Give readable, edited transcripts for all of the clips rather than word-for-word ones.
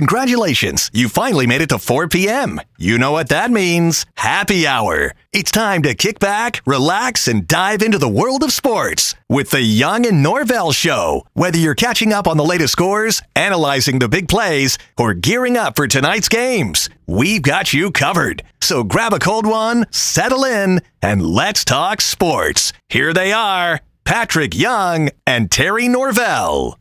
Congratulations, you finally made it to 4 p.m. You know what that means. Happy hour. It's time to kick back, relax, and dive into the world of sports with the Young and Norvelle Show. Whether you're catching up on the latest scores, analyzing the big plays, or gearing up for tonight's games, we've got you covered. So grab a cold one, settle in, and let's talk sports. Here they are, Patrick Young and Terry Norvelle.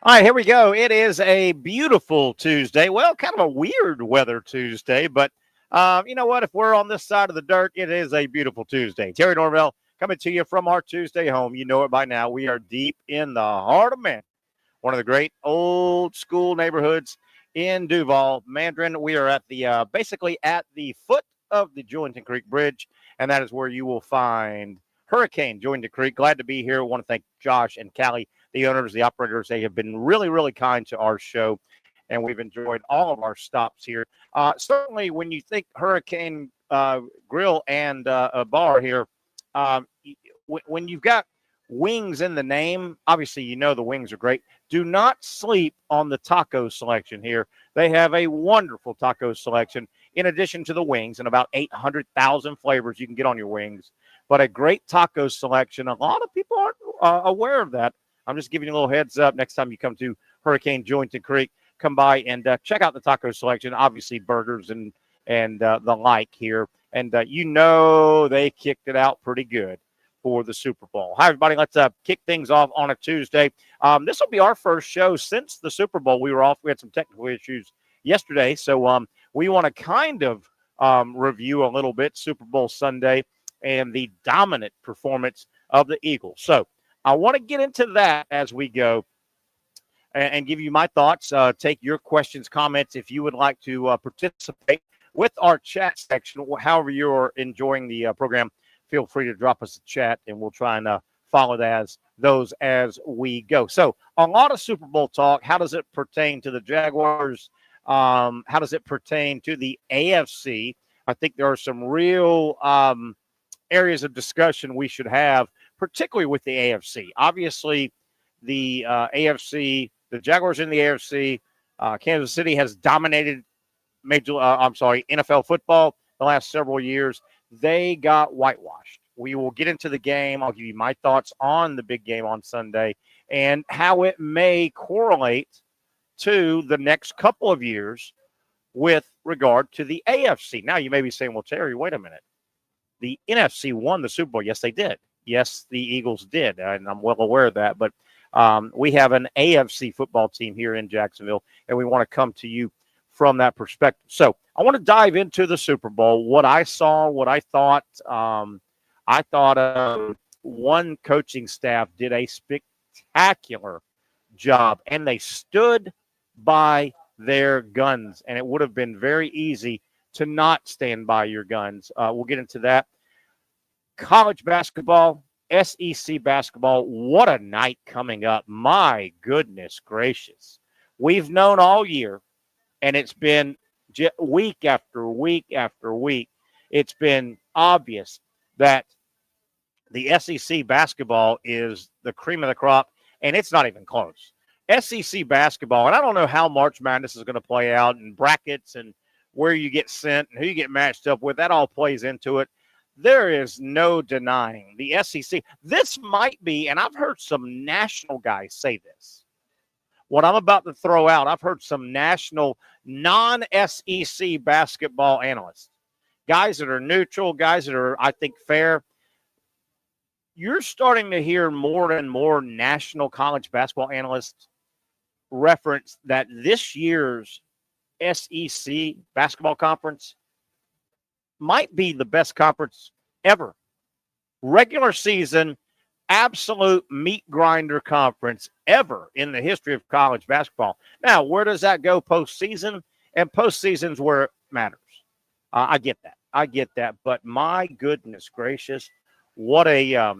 All right, here we go. It is a beautiful Tuesday. Well, kind of a weird weather Tuesday, but you know what? If we're on this side of the dirt, it is a beautiful Tuesday. Terry Norvelle coming to you from our Tuesday home. You know it by now. We are deep in the heart of Mandarin, one of the great old school neighborhoods in Duval. Mandarin, we are at the basically at the foot of the Julington Creek Bridge, and that is where you will find Hurricane Julington Creek. Glad to be here. I want to thank Josh and Callie, the owners, the operators. They have been really, really kind to our show, and we've enjoyed all of our stops here. Certainly, when you think Hurricane Grill and a bar here, when you've got wings in the name, obviously you know the wings are great. Do not sleep on the taco selection here. They have a wonderful taco selection in addition to the wings, and about 800,000 flavors you can get on your wings. But a great taco selection. A lot of people aren't aware of that. I'm just giving you a little heads up. Next time you come to Hurricane Julington Creek, come by and check out the taco selection. Obviously, burgers and the like here. And you know they kicked it out pretty good for the Super Bowl. Hi, everybody. Let's kick things off on a Tuesday. This will be our first show since the Super Bowl. We had some technical issues yesterday, so we want to kind of review a little bit Super Bowl Sunday and the dominant performance of the Eagles. So I want to get into that as we go and give you my thoughts. Take your questions, comments, if you would like to participate with our chat section. However you're enjoying the program, feel free to drop us a chat, and we'll try and follow those as we go. So a lot of Super Bowl talk. How does it pertain to the Jaguars? How does it pertain to the AFC? I think there are some real areas of discussion we should have, particularly with the AFC. Obviously, the AFC, the Jaguars in the AFC, Kansas City has dominated NFL football the last several years. They got whitewashed. We will get into the game. I'll give you my thoughts on the big game on Sunday and how it may correlate to the next couple of years with regard to the AFC. Now, you may be saying, well, Terry, wait a minute. The NFC won the Super Bowl. Yes, they did. Yes, the Eagles did, and I'm well aware of that. But we have an AFC football team here in Jacksonville, and we want to come to you from that perspective. So I want to dive into the Super Bowl, what I saw, what I thought. I thought one coaching staff did a spectacular job, and they stood by their guns, and it would have been very easy to not stand by your guns. We'll get into that. College basketball, SEC basketball, what a night coming up. My goodness gracious. We've known all year, and it's been week after week after week, it's been obvious that the SEC basketball is the cream of the crop, and it's not even close. SEC basketball, and I don't know how March Madness is going to play out, and brackets and where you get sent and who you get matched up with, that all plays into it. There is no denying the SEC. This might be, and I've heard some national guys say this, what I'm about to throw out, I've heard some national non-SEC basketball analysts, guys that are neutral, guys that are, I think, fair. You're starting to hear more and more national college basketball analysts reference that this year's SEC basketball conference might be the best conference ever. Regular season, absolute meat grinder conference ever in the history of college basketball. Now, where does that go postseason? And postseason's where it matters. I get that. But my goodness gracious, what a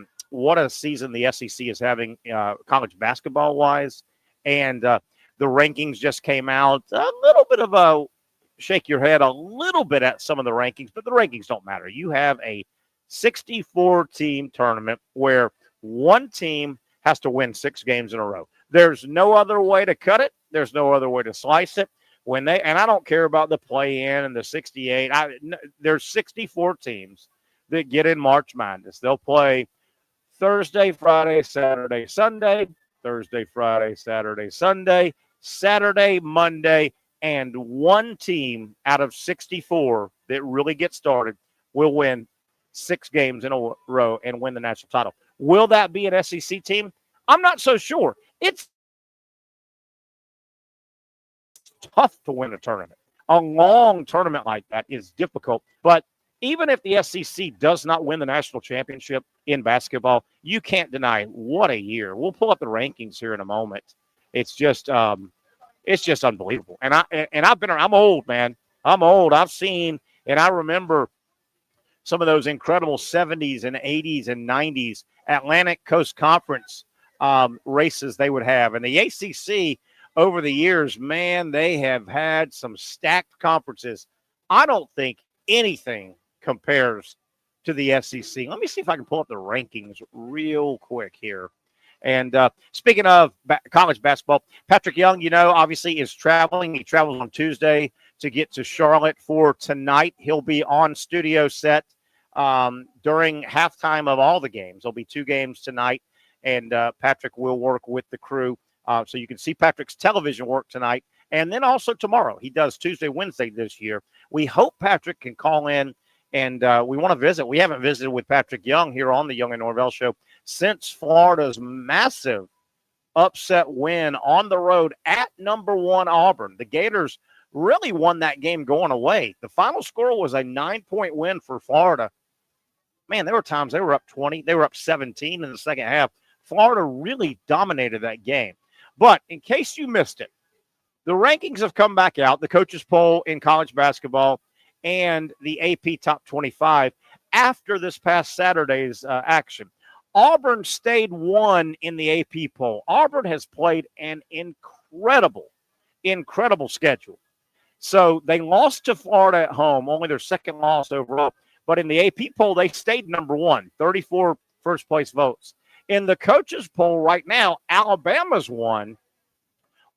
season the SEC is having college basketball wise. And the rankings just came out. A little bit of a shake your head a little bit at some of the rankings, but the rankings don't matter. You have a 64-team tournament where one team has to win 6 games in a row. There's no other way to cut it. There's no other way to slice it. And I don't care about the play-in and the 68. There's 64 teams that get in March Madness. They'll play Thursday, Friday, Saturday, Sunday, Thursday, Friday, Saturday, Sunday, Saturday, Monday, and one team out of 64 that really gets started will win 6 games in a row and win the national title. Will that be an SEC team? I'm not so sure. It's tough to win a tournament. A long tournament like that is difficult, but even if the SEC does not win the national championship in basketball, you can't deny what a year. We'll pull up the rankings here in a moment. It's just unbelievable. And I'm old, man. I'm old. I've seen, and I remember some of those incredible 70s and 80s and 90s Atlantic Coast Conference races they would have. And the ACC over the years, man, they have had some stacked conferences. I don't think anything compares to the SEC. Let me see if I can pull up the rankings real quick here. And speaking of college basketball, Patrick Young, obviously is traveling. He travels on Tuesday to get to Charlotte for tonight. He'll be on studio set during halftime of all the games. There'll be 2 games tonight, and Patrick will work with the crew. So you can see Patrick's television work tonight. And then also tomorrow. He does Tuesday, Wednesday this year. We hope Patrick can call in, and we want to visit. We haven't visited with Patrick Young here on the Young and Norvelle Show since Florida's massive upset win on the road at number 1 Auburn. The Gators really won that game going away. The final score was a 9-point win for Florida. Man, there were times they were up 20. They were up 17 in the second half. Florida really dominated that game. But in case you missed it, the rankings have come back out, the coaches poll in college basketball and the AP Top 25 after this past Saturday's action. Auburn stayed 1 in the AP poll. Auburn has played an incredible schedule. So they lost to Florida at home, only their second loss overall. But in the AP poll, they stayed number 1, 34 first-place votes. In the coaches poll right now, Alabama's 1.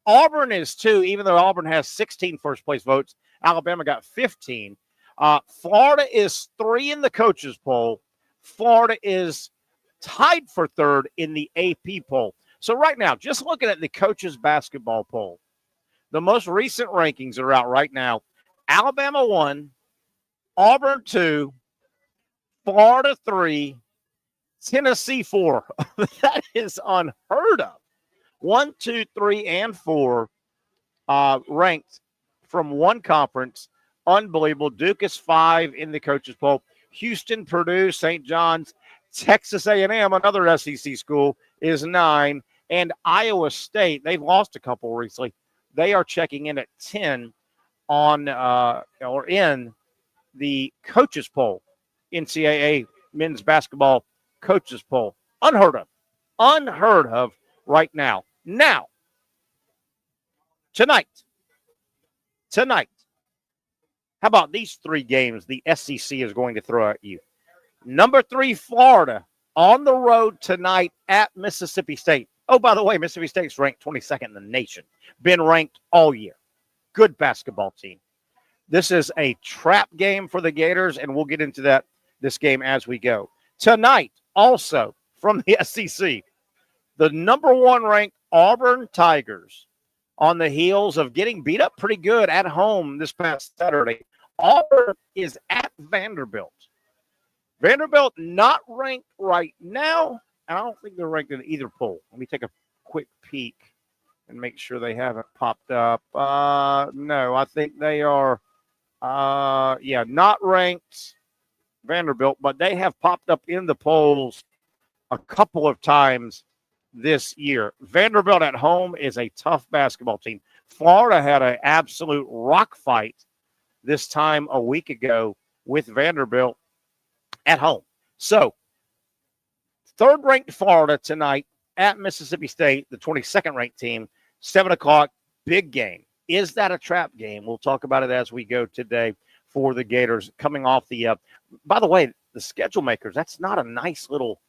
Auburn is 2, even though Auburn has 16 first-place votes. Alabama got 15. Florida is 3 in the coaches poll. Florida is tied for 3rd in the AP poll. So right now, just looking at the coaches basketball poll, the most recent rankings are out right now. Alabama 1, Auburn 2, Florida 3, Tennessee 4. That is unheard of. 1, 2, 3, and 4 ranked from one conference. Unbelievable. Duke is 5 in the coaches poll. Houston, Purdue, St. John's, Texas A&M, another SEC school, is 9. And Iowa State, they've lost a couple recently. They are checking in at 10 on or in the coaches poll, NCAA men's basketball coaches poll. Unheard of right now. Now, tonight, how about these 3 games the SEC is going to throw at you? Number 3, Florida, on the road tonight at Mississippi State. Oh, by the way, Mississippi State's ranked 22nd in the nation. Been ranked all year. Good basketball team. This is a trap game for the Gators, and we'll get into this game as we go. Tonight, also from the SEC, the number 1 ranked Auburn Tigers, on the heels of getting beat up pretty good at home this past Saturday. Auburn is at Vanderbilt. Vanderbilt not ranked right now, and I don't think they're ranked in either poll. Let me take a quick peek and make sure they haven't popped up. No, I think they are, not ranked Vanderbilt, but they have popped up in the polls a couple of times this year. Vanderbilt at home is a tough basketball team. Florida had an absolute rock fight this time a week ago with Vanderbilt at home. So, 3rd-ranked Florida tonight at Mississippi State, the 22nd-ranked team, 7 o'clock, big game. Is that a trap game? We'll talk about it as we go today for the Gators coming off the by the way, the schedule makers, that's not a nice little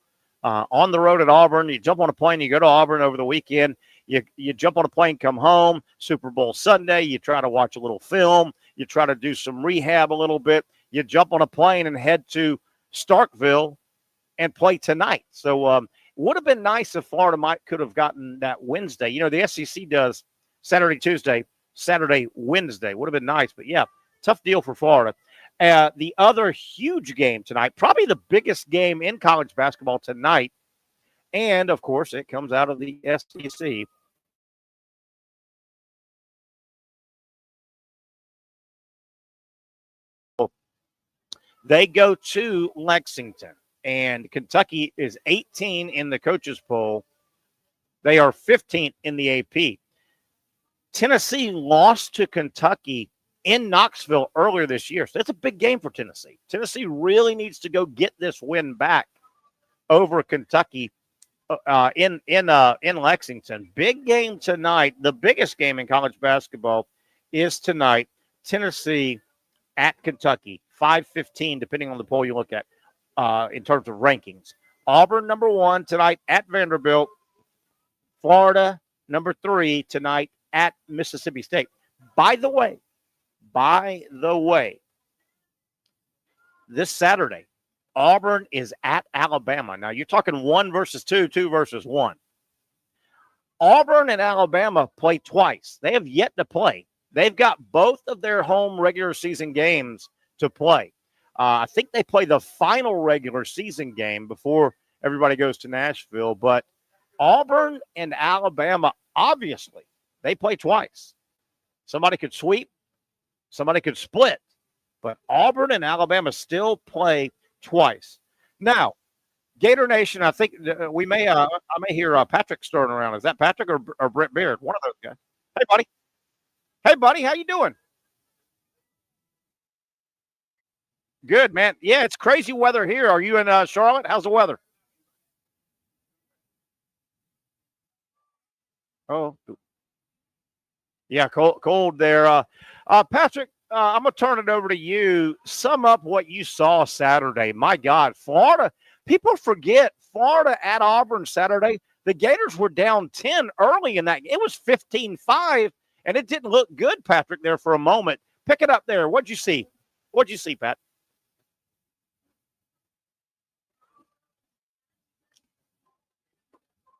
on the road at Auburn. You jump on a plane, you go to Auburn over the weekend. You jump on a plane, come home, Super Bowl Sunday, you try to watch a little film, you try to do some rehab a little bit, you jump on a plane and head to Starkville and play tonight. So would have been nice if Florida could have gotten that Wednesday. You know, the SEC does Saturday, Tuesday, Saturday, Wednesday. Would have been nice, but yeah, tough deal for Florida. The other huge game tonight, probably the biggest game in college basketball tonight, and, of course, it comes out of the SEC. They go to Lexington, and Kentucky is 18 in the coaches poll. They are 15th in the AP. Tennessee lost to Kentucky in Knoxville earlier this year, so it's a big game for Tennessee. Tennessee really needs to go get this win back over Kentucky in Lexington. Big game tonight. The biggest game in college basketball is tonight. Tennessee at Kentucky, 5:15, depending on the poll you look at in terms of rankings. Auburn, number 1 tonight at Vanderbilt. Florida, number 3 tonight at Mississippi State. By the way, this Saturday, Auburn is at Alabama. Now, you're talking 1 versus 2, 2 versus 1. Auburn and Alabama play twice. They have yet to play. They've got both of their home regular season games to play. I think they play the final regular season game before everybody goes to Nashville. But Auburn and Alabama, obviously, they play twice. Somebody could sweep. Somebody could split. But Auburn and Alabama still play twice. Now, Gator Nation, I think we may I may hear Patrick stirring around. Is that Patrick or Brett Beard? One of those guys. Hey, buddy. Hey, buddy. How you doing? Good, man. Yeah, it's crazy weather here. Are you in Charlotte? How's the weather? Oh, yeah, cold there. Patrick, I'm going to turn it over to you. Sum up what you saw Saturday. My God, Florida, people forget Florida at Auburn Saturday. The Gators were down 10 early in that. It was 15-5, and it didn't look good, Patrick, there for a moment. Pick it up there. What'd you see? What'd you see, Pat?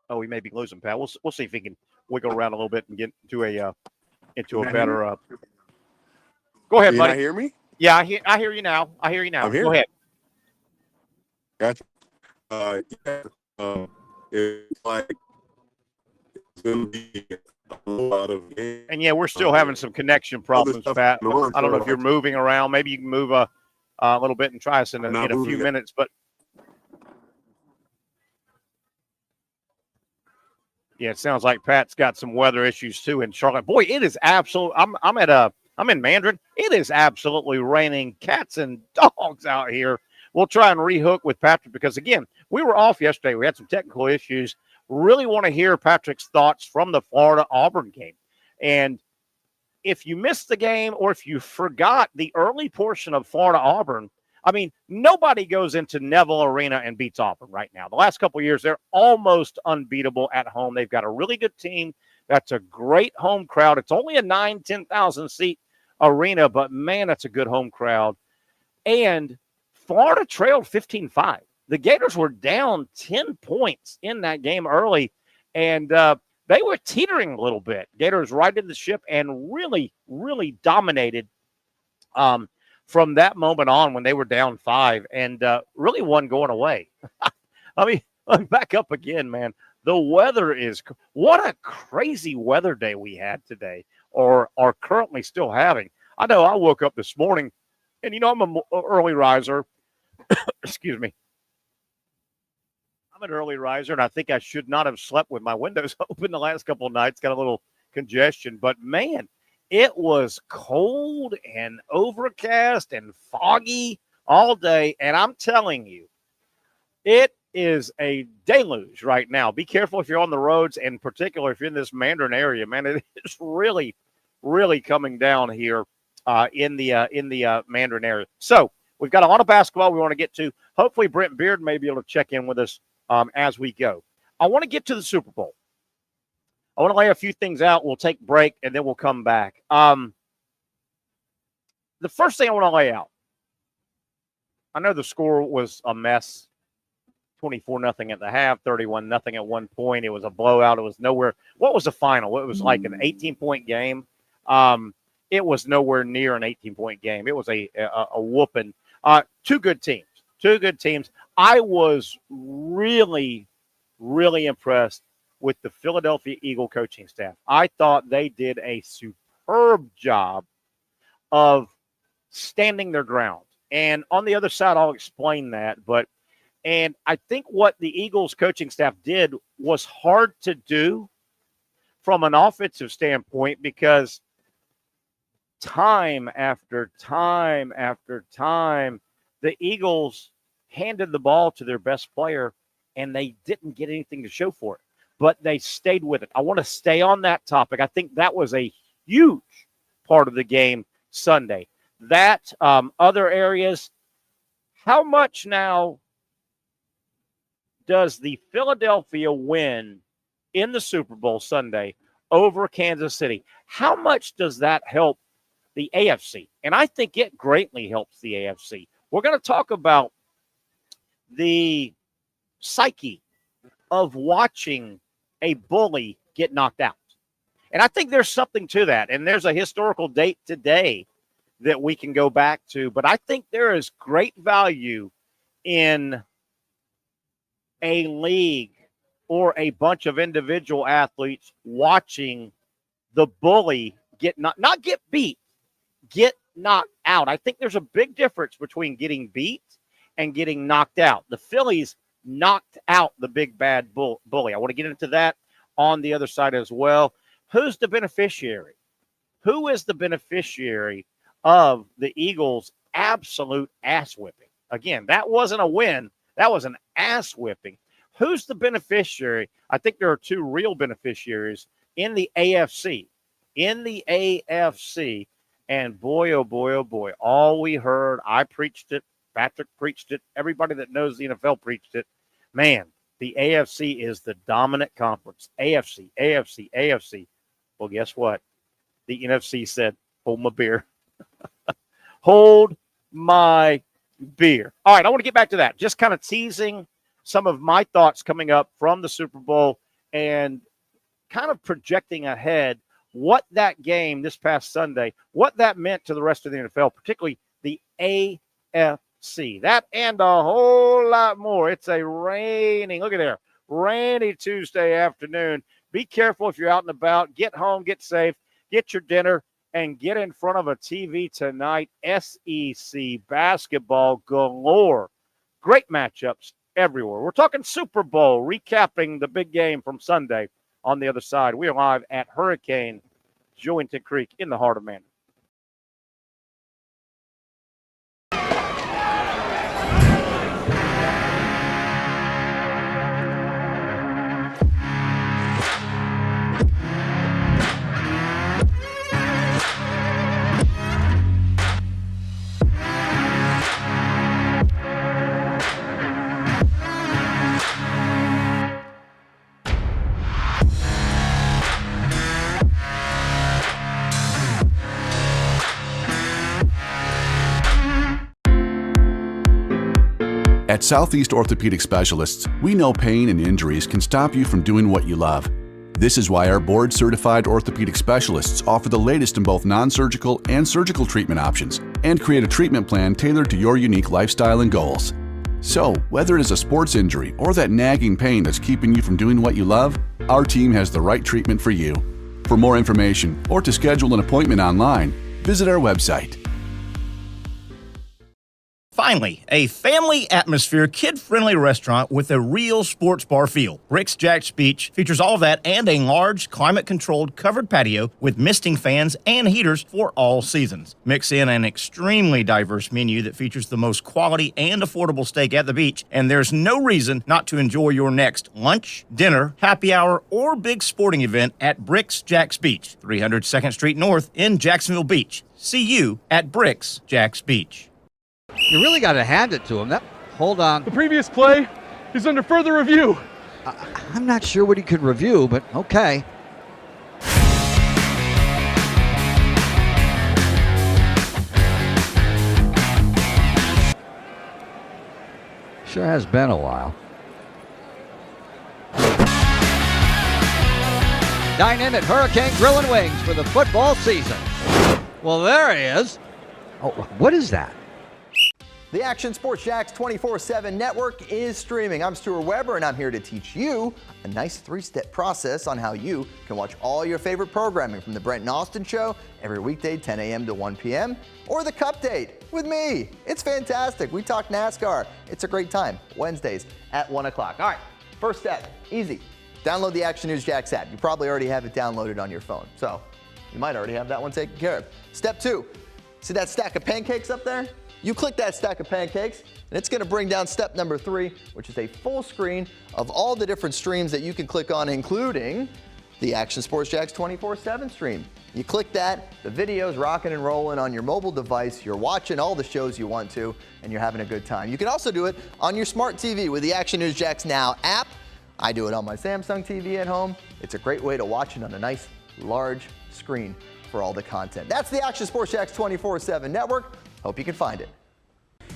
Oh, we may be losing Pat. We'll see if he can wiggle around a little bit and get into a better. Go ahead, buddy. Can you hear me? Yeah, I hear you now. I hear you now. Go ahead. Gotcha. It's like it's going to be a lot of games. And yeah, we're still having some connection problems, Pat. I don't know if you're moving around. Maybe you can move a little bit and try us in a few minutes. But yeah, it sounds like Pat's got some weather issues too in Charlotte. Boy, it is absolute. I'm in Mandarin. It is absolutely raining cats and dogs out here. We'll try and rehook with Patrick because, again, we were off yesterday. We had some technical issues. Really want to hear Patrick's thoughts from the Florida-Auburn game. And if you missed the game or if you forgot the early portion of Florida-Auburn, I mean, nobody goes into Neville Arena and beats Auburn right now. The last couple of years, they're almost unbeatable at home. They've got a really good team. That's a great home crowd. It's only a 10,000 seat arena, but man, that's a good home crowd. And Florida trailed 15-5. The Gators were down 10 points in that game early, and they were teetering a little bit. Gators righted the ship and really, really dominated from that moment on when they were down 5 and really wasn't going away. I mean, I'm back up again, man. The weather is – what a crazy weather day we had today or are currently still having. I know I woke up this morning, and, you know, I'm an early riser. Excuse me. I'm an early riser, and I think I should not have slept with my windows open the last couple of nights. Got a little congestion. But, man, it was cold and overcast and foggy all day. And I'm telling you, it is a deluge right now. Be careful if you're on the roads, and in particular if you're in this Mandarin area, man. It is really, really coming down here in the Mandarin area. So we've got a lot of basketball we want to get to. Hopefully Brent Beard may be able to check in with us as we go. I want to get to the Super Bowl. I want to lay a few things out. We'll take a break, and then we'll come back. The first thing I want to lay out, I know the score was a mess, 24-0 at the half, 31-0 at one point. It was a blowout. It was nowhere. What was the final? It was like an 18-point game. It was nowhere near an 18-point game. It was a whooping. Two good teams. I was really, really impressed with the Philadelphia Eagle coaching staff. I thought they did a superb job of standing their ground. And on the other side, I'll explain that. And I think what the Eagles coaching staff did was hard to do from an offensive standpoint, because time after time after time, the Eagles handed the ball to their best player, and they didn't get anything to show for it. But they stayed with it. I want to stay on that topic. I think that was a huge part of the game Sunday. That, other areas, how much now does the Philadelphia win in the Super Bowl Sunday over Kansas City? How much does that help the AFC? And I think it greatly helps the AFC. We're going to talk about the psyche of watching a bully get knocked out. And I think there's something to that. And there's a historical date today that we can go back to. But I think there is great value in a league or a bunch of individual athletes watching the bully get not get beat, get knocked out. I think there's a big difference between getting beat and getting knocked out. The Phillies knocked out the big bad bully. I want to get into that on the other side as well. Who's the beneficiary? Who is the beneficiary of the Eagles' absolute ass whipping? Again, that wasn't a win. That was an ass whipping. Who's the beneficiary? I think there are two real beneficiaries in the AFC. And boy, oh boy, oh boy, all we heard, I preached it, Patrick preached it, everybody that knows the NFL preached it. Man, the AFC is the dominant conference. AFC. Well, guess what? The NFC said, hold my beer. Hold my beer. All right, I want to get back to that. Just kind of teasing some of my thoughts coming up from the Super Bowl and kind of projecting ahead what that game this past Sunday, what that meant to the rest of the NFL, particularly the AFC. That and a whole lot more. It's a raining, look at there, rainy Tuesday afternoon. Be careful if you're out and about. Get home, get safe, get your dinner, and get in front of a TV tonight. SEC basketball galore. Great matchups everywhere. We're talking Super Bowl, recapping the big game from Sunday. On the other side, we are live at Hurricane Julington Creek in the heart of Manning. At Southeast Orthopedic Specialists, we know pain and injuries can stop you from doing what you love. This is why our board-certified orthopedic specialists offer the latest in both non-surgical and surgical treatment options and create a treatment plan tailored to your unique lifestyle and goals. So, whether it is a sports injury or that nagging pain that's keeping you from doing what you love, our team has the right treatment for you. For more information or to schedule an appointment online, visit our website. Finally, a family atmosphere, kid-friendly restaurant with a real sports bar feel. Bricks Jack's Beach features all of that and a large, climate-controlled covered patio with misting fans and heaters for all seasons. Mix in an extremely diverse menu that features the most quality and affordable steak at the beach, and there's no reason not to enjoy your next lunch, dinner, happy hour, or big sporting event at Bricks Jack's Beach, 300 2nd Street North in Jacksonville Beach. See you at Bricks Jack's Beach. You really got to hand it to him. Hold on. The previous play is under further review. I'm not sure what he could review, but okay. Sure has been a while. Dine in at Hurricane Grill and Wings for the football season. Well, there he is. Oh, what is that? The Action Sports Jags 24/7 network is streaming. I'm Stuart Weber, and I'm here to teach you a nice 3-step process on how you can watch all your favorite programming, from the Brent and Austin Show every weekday 10 a.m. to 1 p.m. or the Cup Date with me. It's fantastic. We talk NASCAR. It's a great time. Wednesdays at 1 o'clock. All right, first step, easy. Download the Action News Jax app. You probably already have it downloaded on your phone, so you might already have that one taken care of. Step 2, see that stack of pancakes up there? You click that stack of pancakes, and it's going to bring down step number 3, which is a full screen of all the different streams that you can click on, including the Action Sports Jax 24/7 stream. You click that, the video's rocking and rolling on your mobile device. You're watching all the shows you want to, and you're having a good time. You can also do it on your smart TV with the Action News Jax Now app. I do it on my Samsung TV at home. It's a great way to watch it on a nice, large screen for all the content. That's the Action Sports Jax 24/7 network. Hope you can find it.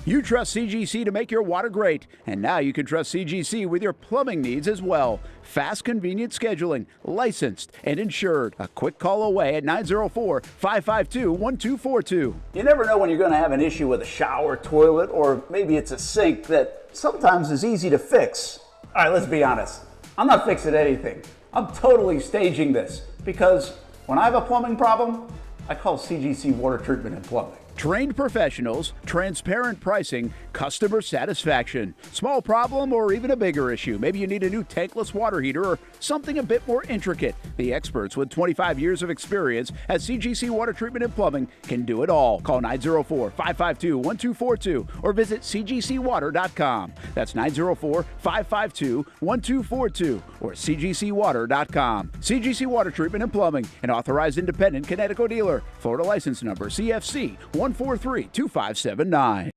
You trust CGC to make your water great, and now you can trust CGC with your plumbing needs as well. Fast, convenient scheduling, licensed and insured. A quick call away at 904-552-1242. You never know when you're going to have an issue with a shower, toilet, or maybe it's a sink that sometimes is easy to fix. All right, let's be honest. I'm not fixing anything. I'm totally staging this because when I have a plumbing problem, I call CGC Water Treatment and Plumbing. Trained professionals, transparent pricing, customer satisfaction. Small problem or even a bigger issue. Maybe you need a new tankless water heater or something a bit more intricate. The experts with 25 years of experience at CGC Water Treatment and Plumbing can do it all. Call 904-552-1242 or visit cgcwater.com. That's 904-552-1242 or cgcwater.com. CGC Water Treatment and Plumbing, an authorized independent Connecticut dealer. Florida license number CFC 1432579.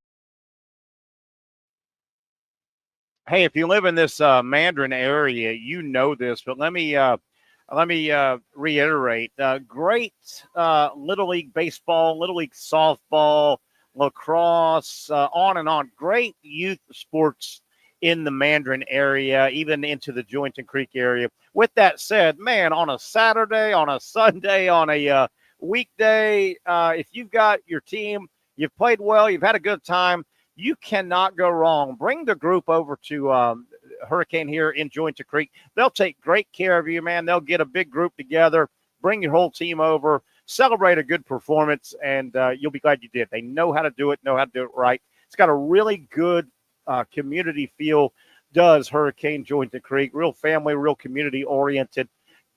Hey, if you live in this Mandarin area, you know this, but let me reiterate. Great Little League baseball, Little League softball, lacrosse, on and on. Great youth sports in the Mandarin area, even into the Julington Creek area. With that said, man, on a Saturday, on a Sunday, on a weekday, if you've got your team, you've played well, you've had a good time, you cannot go wrong. Bring the group over to Hurricane here in Julington Creek. They'll take great care of you, man. They'll get a big group together, bring your whole team over, celebrate a good performance, and you'll be glad you did. They know how to do it right. It's got a really good community feel, does Hurricane Julington Creek. Real family, real community-oriented.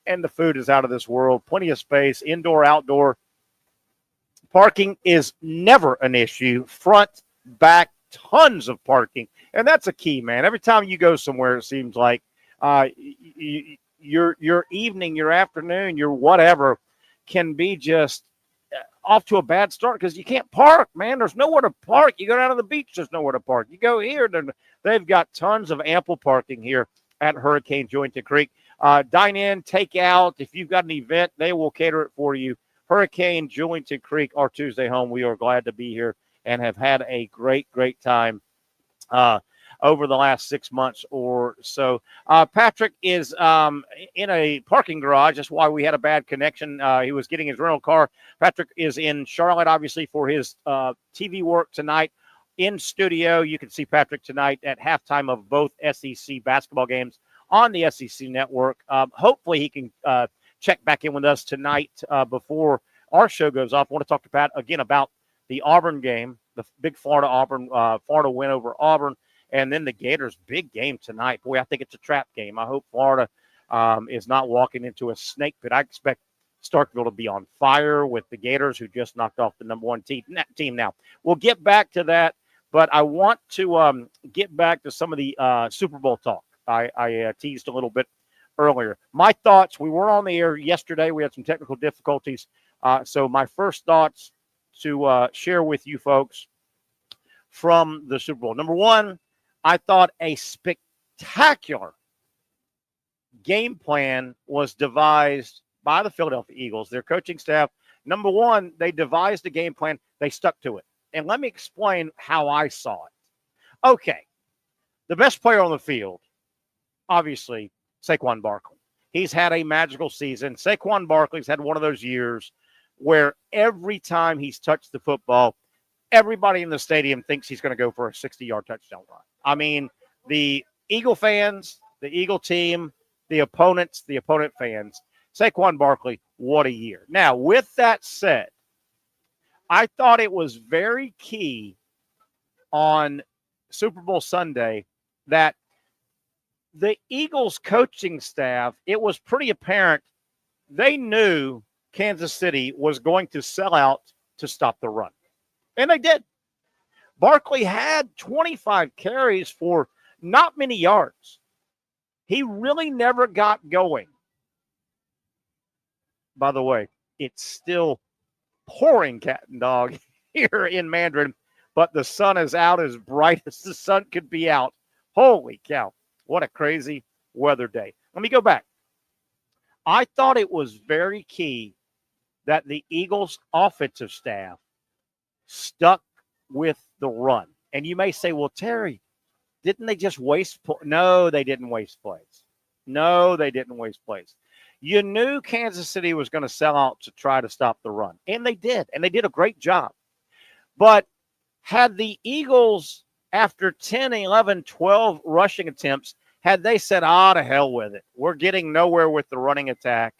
And the food is out of this world. Plenty of space, indoor, outdoor. Parking is never an issue. Front, back, tons of parking. And that's a key, man. Every time you go somewhere, it seems like your evening, your afternoon, your whatever can be just off to a bad start because you can't park, man. There's nowhere to park. You go down to the beach, there's nowhere to park. You go here, they've got tons of ample parking here at Hurricane Julington Creek. Dine in, take out. If you've got an event, they will cater it for you. Hurricane Julington Creek, our Tuesday home. We are glad to be here and have had a great, great time over the last 6 months or so. Patrick is in a parking garage. That's why we had a bad connection. He was getting his rental car. Patrick is in Charlotte, obviously, for his TV work tonight. In studio, you can see Patrick tonight at halftime of both SEC basketball games on the SEC network. Hopefully he can check back in with us tonight before our show goes off. I want to talk to Pat again about the Auburn game, the big Florida win over Auburn, and then the Gators' big game tonight. Boy, I think it's a trap game. I hope Florida is not walking into a snake pit. I expect Starkville to be on fire with the Gators, who just knocked off the number one team now. We'll get back to that, but I want to get back to some of the Super Bowl talk. I teased a little bit earlier. My thoughts, we weren't on the air yesterday. We had some technical difficulties. So my first thoughts to share with you folks from the Super Bowl. Number one, I thought a spectacular game plan was devised by the Philadelphia Eagles, their coaching staff. Number one, they devised a game plan. They stuck to it. And let me explain how I saw it. Okay. The best player on the field, obviously, Saquon Barkley. He's had a magical season. Saquon Barkley's had one of those years where every time he's touched the football, everybody in the stadium thinks he's going to go for a 60-yard touchdown run. I mean, the Eagle fans, the Eagle team, the opponent fans, Saquon Barkley, what a year. Now, with that said, I thought it was very key on Super Bowl Sunday that the Eagles coaching staff, it was pretty apparent they knew Kansas City was going to sell out to stop the run. And they did. Barkley had 25 carries for not many yards. He really never got going. By the way, it's still pouring cat and dog here in Mandarin, but the sun is out as bright as the sun could be out. Holy cow. What a crazy weather day. Let me go back. I thought it was very key that the Eagles' offensive staff stuck with the run. And you may say, well, Terry, didn't they just waste? No, they didn't waste plays. No, they didn't waste plays. You knew Kansas City was going to sell out to try to stop the run. And they did. And they did a great job. But had the Eagles, after 10, 11, 12 rushing attempts, had they said, to hell with it. We're getting nowhere with the running attack.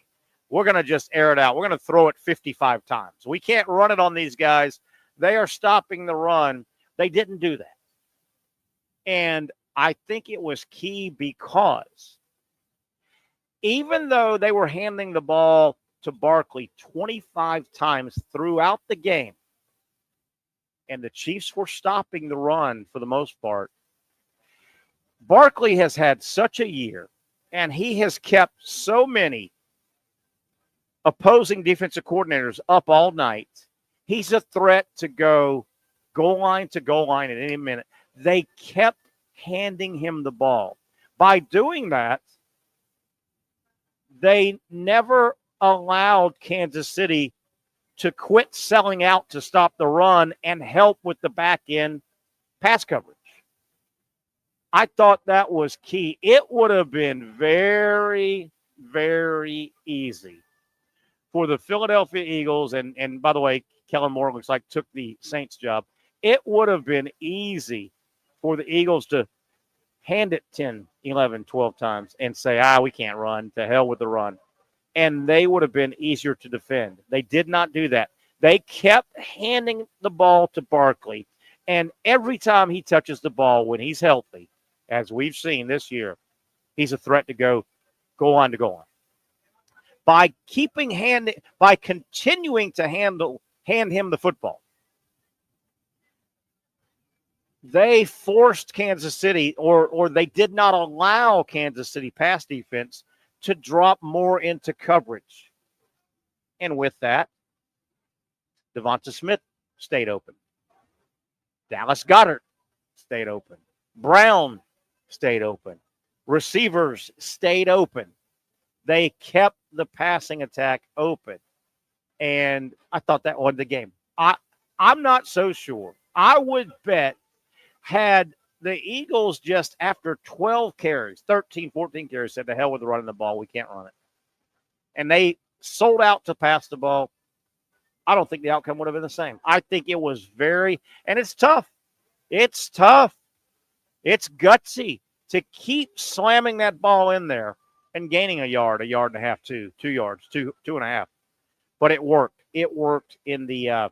We're going to just air it out. We're going to throw it 55 times. We can't run it on these guys. They are stopping the run. They didn't do that. And I think it was key because even though they were handing the ball to Barkley 25 times throughout the game, and the Chiefs were stopping the run for the most part, Barkley has had such a year, and he has kept so many opposing defensive coordinators up all night. He's a threat to go goal line to goal line at any minute. They kept handing him the ball. By doing that, they never allowed Kansas City to quit selling out to stop the run and help with the back end pass coverage. I thought that was key. It would have been very, very easy for the Philadelphia Eagles, and by the way, Kellen Moore looks like took the Saints job. It would have been easy for the Eagles to hand it 10, 11, 12 times and say, we can't run. To hell with the run. And they would have been easier to defend. They did not do that. They kept handing the ball to Barkley, and every time he touches the ball when he's healthy, as we've seen this year, he's a threat to go on to go on. By continuing to hand him the football, they forced Kansas City, or they did not allow Kansas City pass defense to drop more into coverage. And with that, Devonta Smith stayed open. Dallas Goedert stayed open. Brown stayed open. Receivers stayed open. They kept the passing attack open. And I thought that won the game. I'm not so sure. I would bet had the Eagles just after 12 carries, 13, 14 carries, said, to hell with running the ball. We can't run it. And they sold out to pass the ball. I don't think the outcome would have been the same. I think it was and it's tough. It's tough. It's gutsy to keep slamming that ball in there and gaining a yard and a half, 2 yards, 2.5. But it worked. It worked in the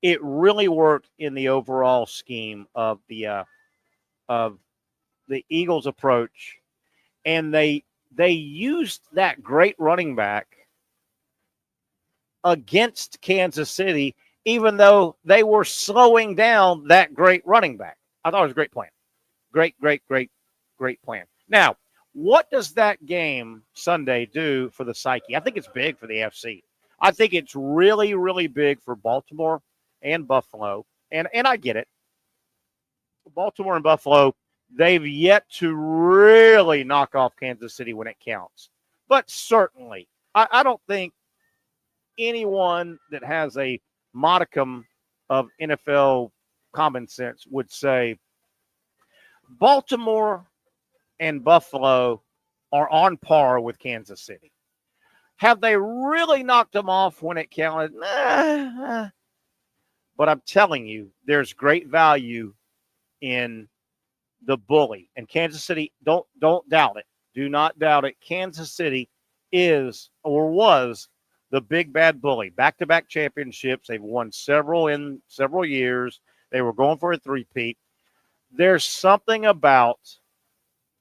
it really worked in the overall scheme of the Eagles' approach. And they used that great running back against Kansas City, even though they were slowing down that great running back. I thought it was a great plan. Great plan. Now, what does that game Sunday do for the psyche? I think it's big for the FC. I think it's really, really big for Baltimore and Buffalo. And I get it. Baltimore and Buffalo, they've yet to really knock off Kansas City when it counts. But certainly, I don't think anyone that has a modicum of NFL common sense would say Baltimore and Buffalo are on par with Kansas City. Have they really knocked them off when it counted? Nah. But I'm telling you, there's great value in the bully. And Kansas City, don't doubt it. Do not doubt it. Kansas City is or was the big bad bully. Back-to-back championships. They've won several in several years. They were going for a three-peat. There's something about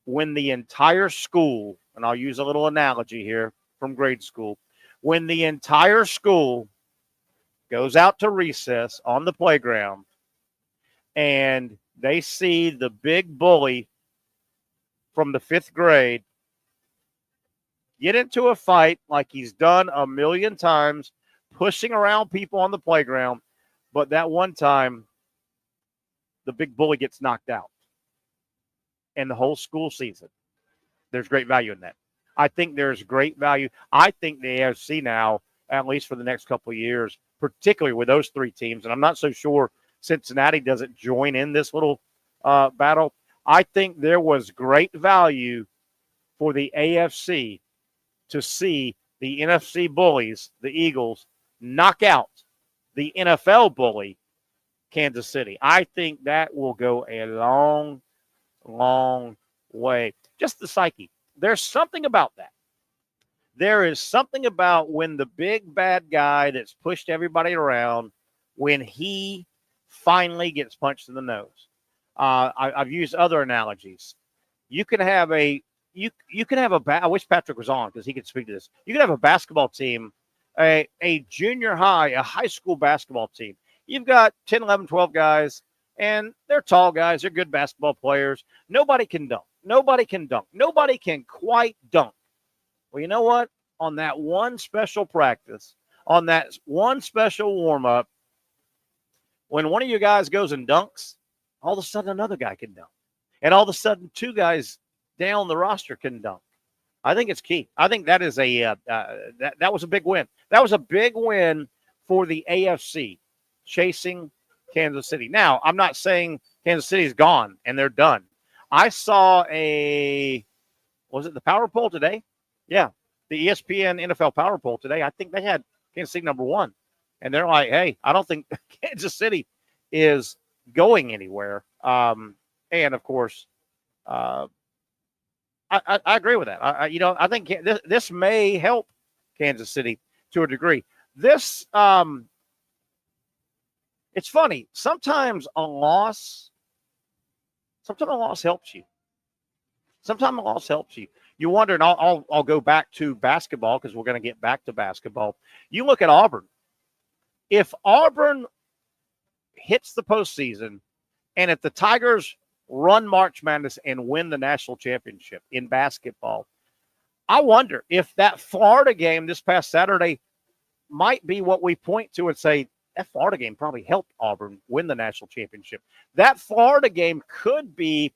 when the entire school, and I'll use a little analogy here from grade school, when the entire school goes out to recess on the playground and they see the big bully from the 5th grade get into a fight like he's done a million times, pushing around people on the playground, but that one time the big bully gets knocked out. And the whole school sees it. There's great value in that. I think there's great value. I think the AFC now, at least for the next couple of years, particularly with those three teams, and I'm not so sure Cincinnati doesn't join in this little battle. I think there was great value for the AFC to see the NFC bullies, the Eagles, knock out the NFL bully, Kansas City. I think that will go a long, long way. Just the psyche. There's something about that. There is something about when the big bad guy that's pushed everybody around, when he finally gets punched in the nose. I've used other analogies. You can have I wish Patrick was on because he could speak to this. You can have a basketball team, a junior high, a high school basketball team. You've got 10, 11, 12 guys, and they're tall guys. They're good basketball players. Nobody can dunk. Nobody can dunk. Nobody can quite dunk. Well, you know what? On that one special practice, on that one special warm-up, when one of you guys goes and dunks, all of a sudden another guy can dunk. And all of a sudden 2 guys down the roster can dunk. I think it's key. I think that is that was a big win. That was a big win for the AFC, chasing Kansas City. Now, I'm not saying Kansas City's gone and they're done. I saw was it the Power Poll today? Yeah, the ESPN NFL Power Poll today. I think they had Kansas City number 1. And they're like, hey, I don't think Kansas City is going anywhere. And, of course, I agree with that. I think this may help Kansas City to a degree. This, it's funny. Sometimes a loss helps you. Sometimes a loss helps you. You wonder, and I'll go back to basketball because we're going to get back to basketball. You look at Auburn. If Auburn hits the postseason, and if the Tigers run March Madness and win the national championship in basketball, I wonder if that Florida game this past Saturday might be what we point to and say, that Florida game probably helped Auburn win the national championship. That Florida game could be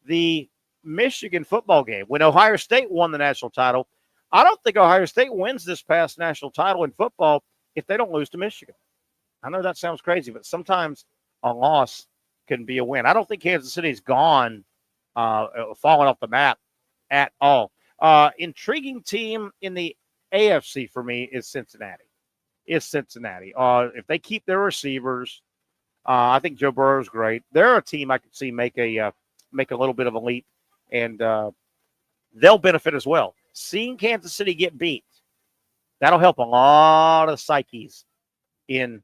the Michigan football game. When Ohio State won the national title, I don't think Ohio State wins this past national title in football if they don't lose to Michigan. I know that sounds crazy, but sometimes a loss can be a win. I don't think Kansas City's gone, falling off the map at all. Intriguing team in the AFC for me is Cincinnati. If they keep their receivers, I think Joe Burrow's great. They're a team I could see make a little bit of a leap, and they'll benefit as well. Seeing Kansas City get beat, that'll help a lot of psyches in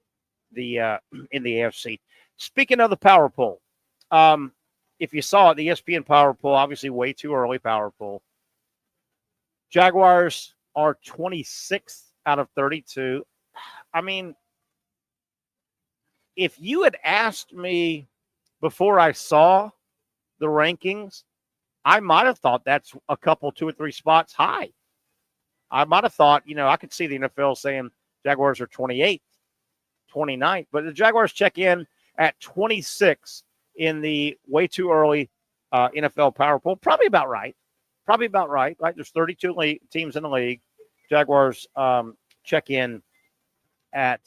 the AFC. Speaking of the Power Poll, if you saw it, the ESPN Power Poll, obviously way too early Power Poll. Jaguars are 26th out of 32. I mean, if you had asked me before I saw the rankings, I might have thought that's a couple, 2 or 3 spots high. I might have thought, I could see the NFL saying Jaguars are 28th, 29th, but the Jaguars check in at 26 in the way too early NFL Power Poll. Probably about right. Right? There's 32 teams in the league. Jaguars check in at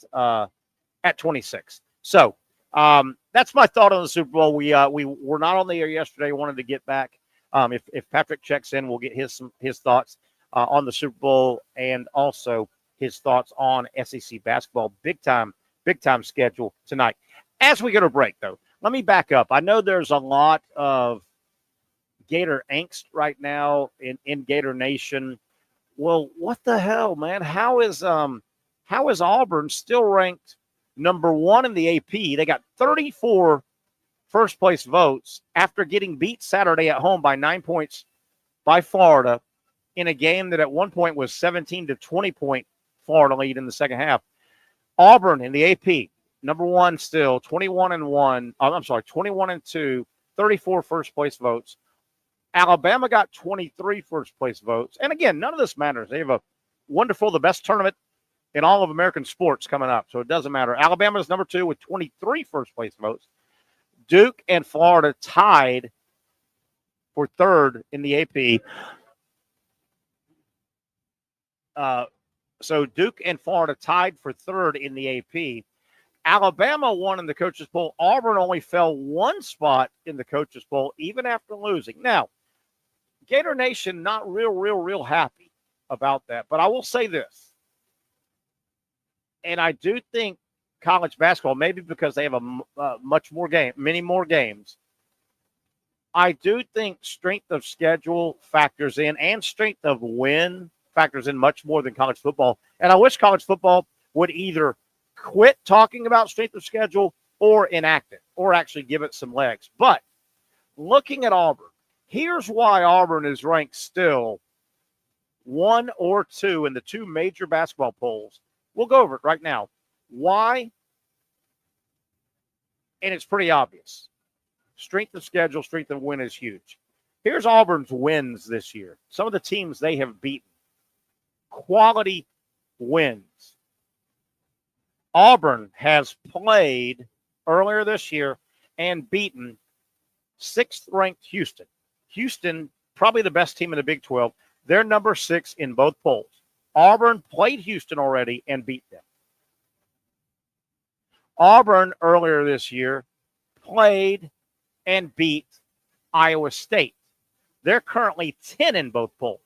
26. So That's my thought on the Super Bowl. We were not on the air yesterday. Wanted to get back. If Patrick checks in, we'll get his thoughts on the Super Bowl and also his thoughts on SEC basketball. Big time schedule tonight. As we go to break, though, let me back up. I know there's a lot of Gator angst right now in Gator Nation. Well, what the hell, man? How is Auburn still ranked number 1 in the AP? They got 34 first place votes after getting beat Saturday at home by 9 points by Florida in a game that at one point was 17 to 20 point Florida lead in the second half. Auburn in the AP, number 1 still, 21-1. I'm sorry, 21-2, 34 first place votes. Alabama got 23 first place votes. And again, none of this matters. They have the best tournament in all of American sports coming up. So it doesn't matter. Alabama is number 2 with 23 first place votes. Duke and Florida tied for 3rd in the AP. So Duke and Florida tied for 3rd in the AP. Alabama won in the coaches poll. Auburn only fell 1 spot in the coaches poll, even after losing. Now, Gator Nation not real happy about that. But I will say this, and I do think college basketball, maybe because they have many more games, I do think strength of schedule factors in, and strength of win factors in much more than college football. And I wish college football would either quit talking about strength of schedule or enact it, or actually give it some legs. But looking at Auburn, here's why Auburn is ranked still 1 or 2 in the 2 major basketball polls. We'll go over it right now. Why? And it's pretty obvious. Strength of schedule, strength of win is huge. Here's Auburn's wins this year. Some of the teams they have beaten. Quality wins. Auburn has played earlier this year and beaten 6th-ranked Houston. Houston, probably the best team in the Big 12. They're number 6 in both polls. Auburn played Houston already and beat them. Auburn earlier this year played and beat Iowa State. They're currently 10 in both polls.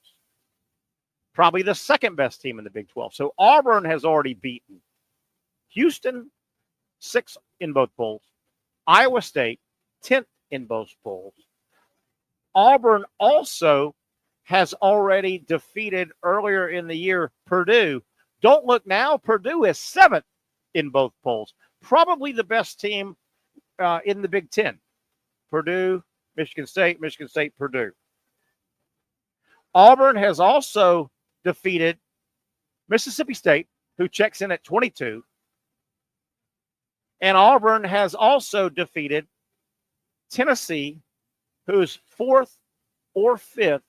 Probably the 2nd best team in the Big 12. So Auburn has already beaten Houston, 6th in both polls. Iowa State, 10th in both polls. Auburn also has already defeated earlier in the year Purdue. Don't look now, Purdue is 7th in both polls. Probably the best team in the Big 10. Purdue, Michigan State, Purdue. Auburn has also defeated Mississippi State, who checks in at 22. And Auburn has also defeated Tennessee, who's 4th or 5th,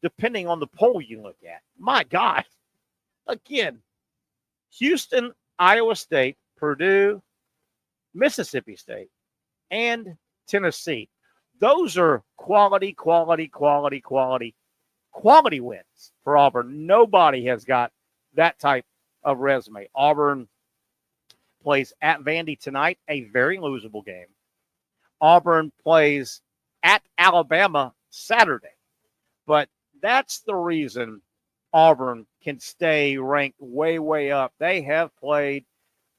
depending on the poll you look at. My God. Again, Houston, Iowa State, Purdue, Mississippi State, and Tennessee. Those are quality wins for Auburn. Nobody has got that type of resume. Auburn plays at Vandy tonight, a very losable game. Auburn plays at Alabama Saturday. But that's the reason Auburn can stay ranked way up. They have played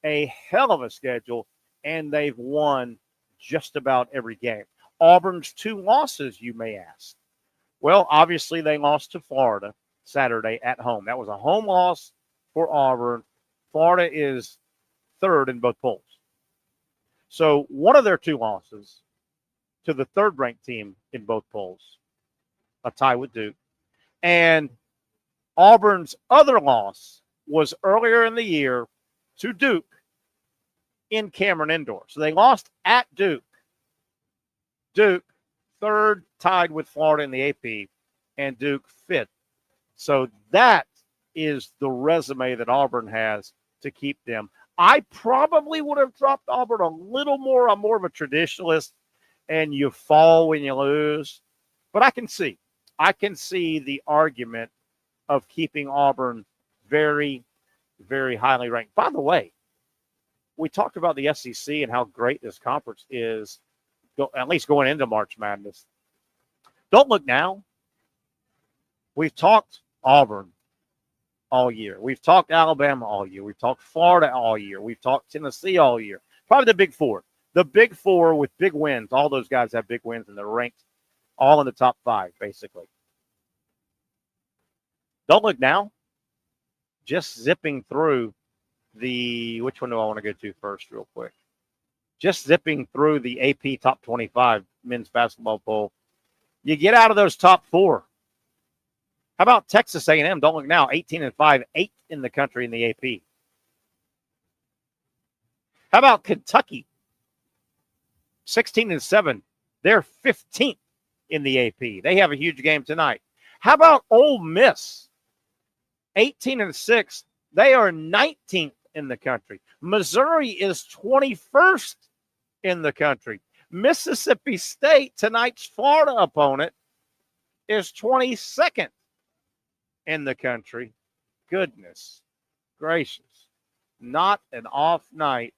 a hell of a schedule, and they've won just about every game. Auburn's 2 losses, you may ask. Well, obviously they lost to Florida Saturday at home. That was a home loss for Auburn. Florida is 3rd in both polls. So one of their 2 losses to the 3rd-ranked team in both polls, a tie with Duke. And Auburn's other loss was earlier in the year to Duke in Cameron Indoor. So they lost at Duke. Duke, 3rd, tied with Florida in the AP, and Duke 5th. So that is the resume that Auburn has to keep them. I probably would have dropped Auburn a little more. I'm more of a traditionalist, and you fall when you lose. But I can see the argument of keeping Auburn very, very highly ranked. By the way, we talked about the SEC and how great this conference is, at least going into March Madness. Don't look now. We've talked Auburn all year. We've talked Alabama all year. We've talked Florida all year. We've talked Tennessee all year. Probably the Big Four. The Big Four with big wins. All those guys have big wins, and they're ranked all in the top 5, basically. Don't look now. Just zipping through which one do I want to go to first real quick? Just zipping through the AP Top 25 men's basketball poll. You get out of those top 4. How about Texas A&M? Don't look now. 18-5, 8th in the country in the AP. How about Kentucky? 16-7. They're 15th in the AP. They have a huge game tonight. How about Ole Miss? 18-6. They are 19th in the country. Missouri is 21st in the country. Mississippi State, tonight's Florida opponent, is 22nd in the country. Goodness gracious. Not an off night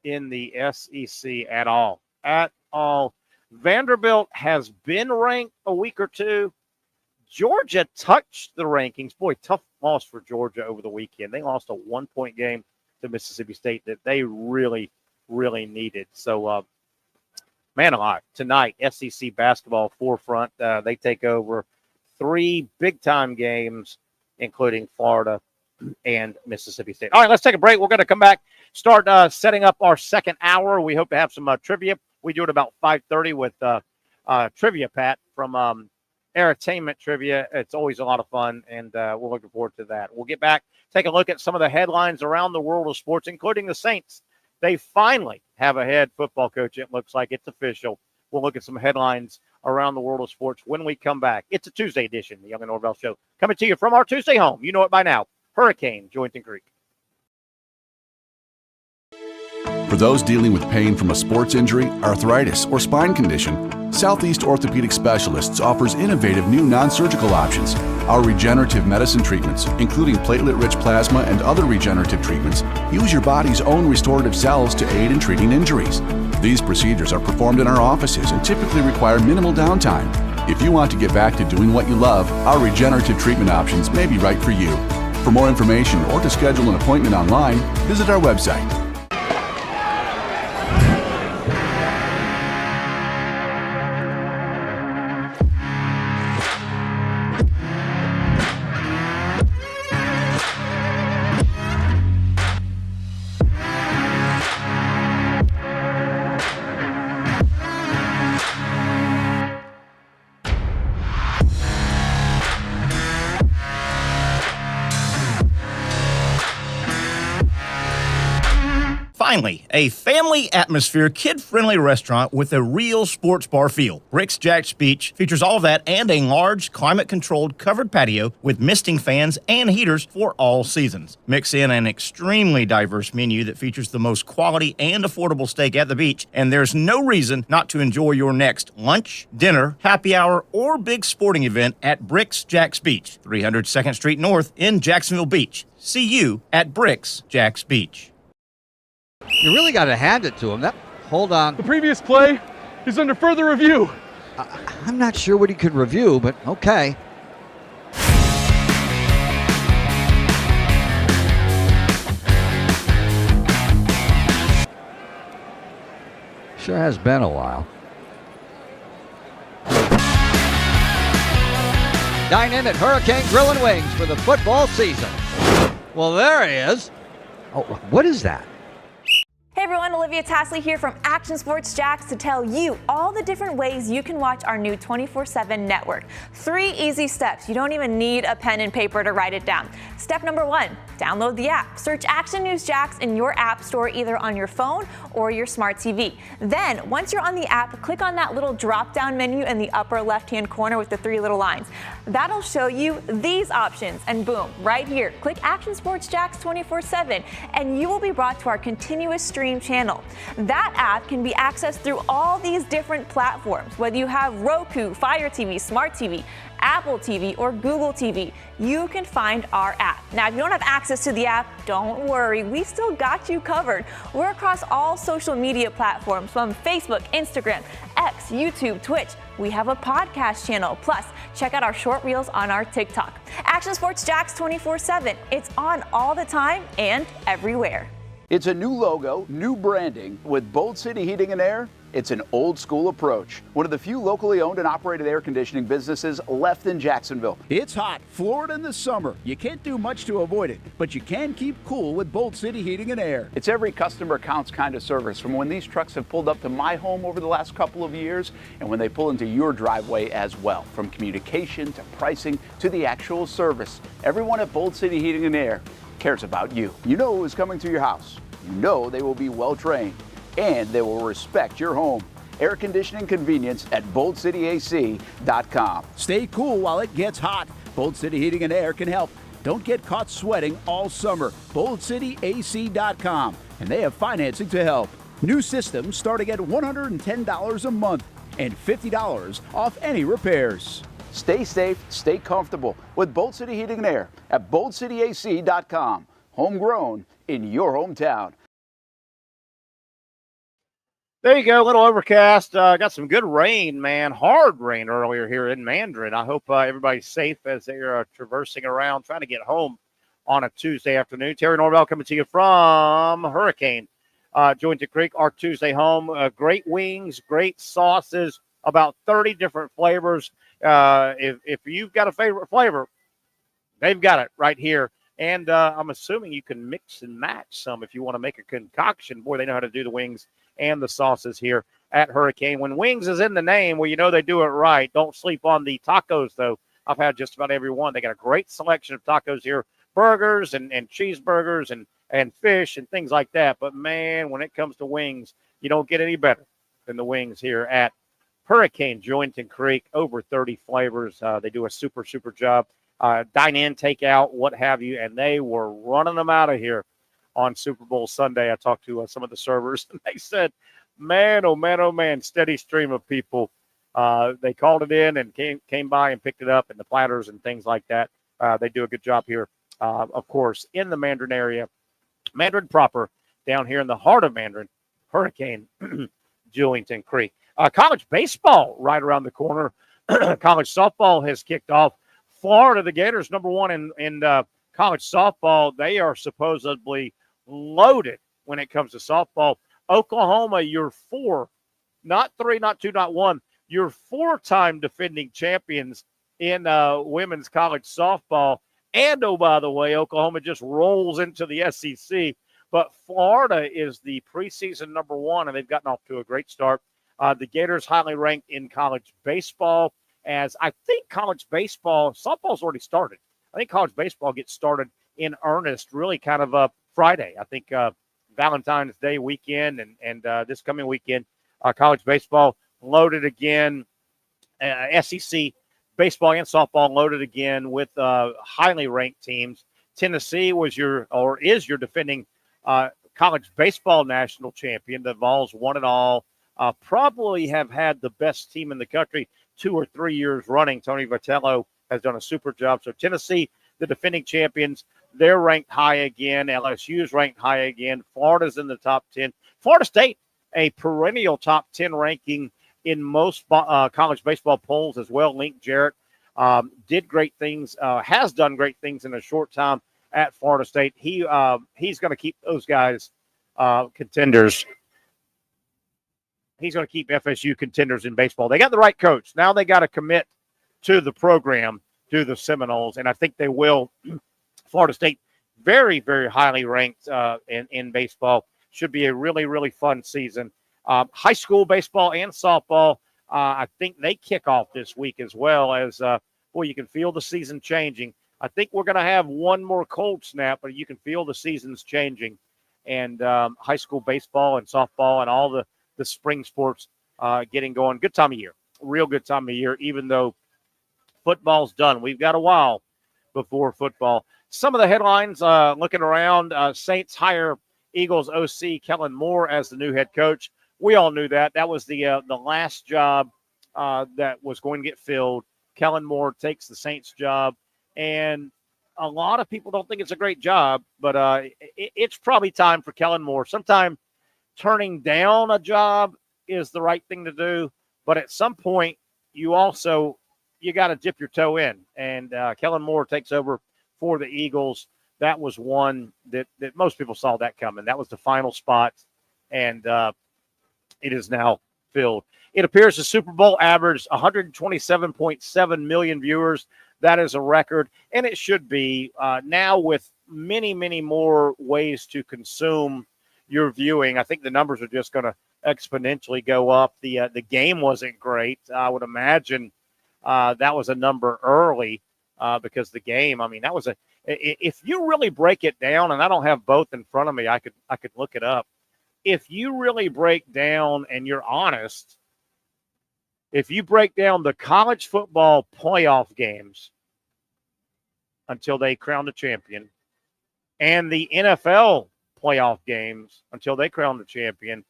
in the SEC at all. At all. Vanderbilt has been ranked a week or two. Georgia touched the rankings. Boy, tough loss for Georgia over the weekend. They lost a 1-point game to Mississippi State that they really, really needed. So, man alive, tonight, SEC basketball forefront. They take over 3 big-time games, including Florida and Mississippi State. All right, let's take a break. We're going to come back, start setting up our second hour. We hope to have some trivia. We do it about 5:30 with Trivia Pat from Entertainment Trivia. It's always a lot of fun, and we're looking forward to that. We'll get back, take a look at some of the headlines around the world of sports, including the Saints. They finally have a head football coach. It looks like it's official. We'll look at some headlines around the world of sports when we come back. It's a Tuesday edition, the Young and Norvelle Show, coming to you from our Tuesday home. You know it by now, Hurricane, Julington Creek. For those dealing with pain from a sports injury, arthritis, or spine condition, Southeast Orthopedic Specialists offers innovative new non-surgical options. Our regenerative medicine treatments, including platelet-rich plasma and other regenerative treatments, use your body's own restorative cells to aid in treating injuries. These procedures are performed in our offices and typically require minimal downtime. If you want to get back to doing what you love, our regenerative treatment options may be right for you. For more information or to schedule an appointment online, visit our website. Finally, a family atmosphere, kid-friendly restaurant with a real sports bar feel. Bricks Jack's Beach features all of that and a large, climate-controlled covered patio with misting fans and heaters for all seasons. Mix in an extremely diverse menu that features the most quality and affordable steak at the beach, and there's no reason not to enjoy your next lunch, dinner, happy hour, or big sporting event at Bricks Jack's Beach, 300 2nd Street North in Jacksonville Beach. See you at Bricks Jack's Beach. You really got to hand it to him. Hold on. The previous play is under further review. I'm not sure what he could review, but okay. Sure has been a while. Dine in at Hurricane Grill and Wings for the football season. Well, there he is. Oh, what is that? Hey everyone, Olivia Tasley here from Action Sports Jax to tell you all the different ways you can watch our new 24/7 network. 3 easy steps. You don't even need a pen and paper to write it down. Step number 1, download the app. Search Action News Jax in your app store either on your phone or your smart TV. Then, once you're on the app, click on that little drop-down menu in the upper left-hand corner with the 3 little lines. That'll show you these options, and boom, right here, click Action Sports Jax 24/7, and you will be brought to our continuous stream channel. That app can be accessed through all these different platforms, whether you have Roku, Fire TV, Smart TV, Apple TV, or Google TV, you can find our app. Now, if you don't have access to the app, don't worry, we still got you covered. We're across all social media platforms from Facebook, Instagram, X, YouTube, Twitch. We have a podcast channel. Plus, check out our short reels on our TikTok. Action Sports Jax 24/7. It's on all the time and everywhere. It's a new logo, new branding. With Bold City Heating and Air, it's an old school approach. One of the few locally owned and operated air conditioning businesses left in Jacksonville. It's hot, Florida in the summer. You can't do much to avoid it, but you can keep cool with Bold City Heating and Air. It's every customer counts kind of service, from when these trucks have pulled up to my home over the last couple of years and when they pull into your driveway as well. From communication to pricing to the actual service, everyone at Bold City Heating and Air cares about you. You know who is coming to your house. You know they will be well trained, and they will respect your home. Air conditioning convenience at boldcityac.com. Stay cool while it gets hot. Bold City Heating and Air can help. Don't get caught sweating all summer. boldcityac.com, and they have financing to help. New systems starting at $110 a month and $50 off any repairs. Stay safe, stay comfortable with Bold City Heating and Air at boldcityac.com. Homegrown in your hometown. There you go, a little overcast. Got some good rain, man. Hard rain earlier here in Mandarin. I hope everybody's safe as they are traversing around, trying to get home on a Tuesday afternoon. Terry Norvelle coming to you from Hurricane. Julington Creek, our Tuesday home. Great wings, great sauces, about 30 different flavors. If you've got a favorite flavor, they've got it right here. And I'm assuming you can mix and match some if you want to make a concoction. Boy, they know how to do the wings and the sauces here at Hurricane. When wings is in the name, well, you know they do it right. Don't sleep on the tacos, though. I've had just about every one. They got a great selection of tacos here, burgers and cheeseburgers and fish and things like that. But, man, when it comes to wings, you don't get any better than the wings here at Hurricane Julington Creek. Over 30 flavors. They do a super, super job. Dine in, take out, what have you, and they were running them out of here on Super Bowl Sunday. I talked to some of the servers, and they said, man, oh, man, oh, man, steady stream of people. They called it in and came by and picked it up, and the platters and things like that. They do a good job here, of course, in the Mandarin area. Mandarin proper, down here in the heart of Mandarin, Hurricane Julington Creek. College baseball right around the corner. College softball has kicked off. Florida, the Gators, number one in college softball. They are supposedly loaded when it comes to softball. Oklahoma, you're 4, not 3, not 2, not 1. You're 4-time defending champions in women's college softball. And, oh, by the way, Oklahoma just rolls into the SEC. But Florida is the preseason number 1, and they've gotten off to a great start. The Gators highly ranked in college baseball. As I think college baseball, softball's already started. I think college baseball gets started in earnest really kind of Friday. I think Valentine's Day weekend and this coming weekend, college baseball loaded again. SEC baseball and softball loaded again with highly ranked teams. Tennessee is your defending college baseball national champion. The Vols won it all. Probably have had the best team in the country 2 or 3 years running. Tony Vitello has done a super job. So Tennessee, the defending champions, they're ranked high again. LSU's ranked high again. Florida's in the top 10. Florida State, a perennial top 10 ranking in most college baseball polls as well. Link Jarrett did great things, has done great things in a short time at Florida State. He's going to keep those guys contenders. He's going to keep FSU contenders in baseball. They got the right coach. Now they got to commit to the program, to the Seminoles, and I think they will. Florida State, very, very highly ranked in baseball. Should be a really, really fun season. High school baseball and softball, I think they kick off this week as well as, you can feel the season changing. I think we're going to have one more cold snap, but you can feel the season's changing. And high school baseball and softball and all the spring sports getting going. Good time of year. Real good time of year, even though football's done. We've got a while before football. Some of the headlines looking around, Saints hire Eagles OC Kellen Moore as the new head coach. We all knew that. That was the last job that was going to get filled. Kellen Moore takes the Saints job. And a lot of people don't think it's a great job, but it's probably time for Kellen Moore. Sometimes turning down a job is the right thing to do, but at some point you got to dip your toe in. And Kellen Moore takes over for the Eagles. That was one that most people saw that coming. That was the final spot, and it is now filled. It appears the Super Bowl averaged 127.7 million viewers. That is a record, and it should be now with many, many more ways to consume your viewing. I think the numbers are just going to exponentially go up. The game wasn't great. I would imagine that was a number early because the game, I mean, that was if you really break it down, and I don't have both in front of me, I could look it up. If you really break down and you're honest, if you break down the college football playoff games until they crown the champion and the NFL playoff games until they crown the champion,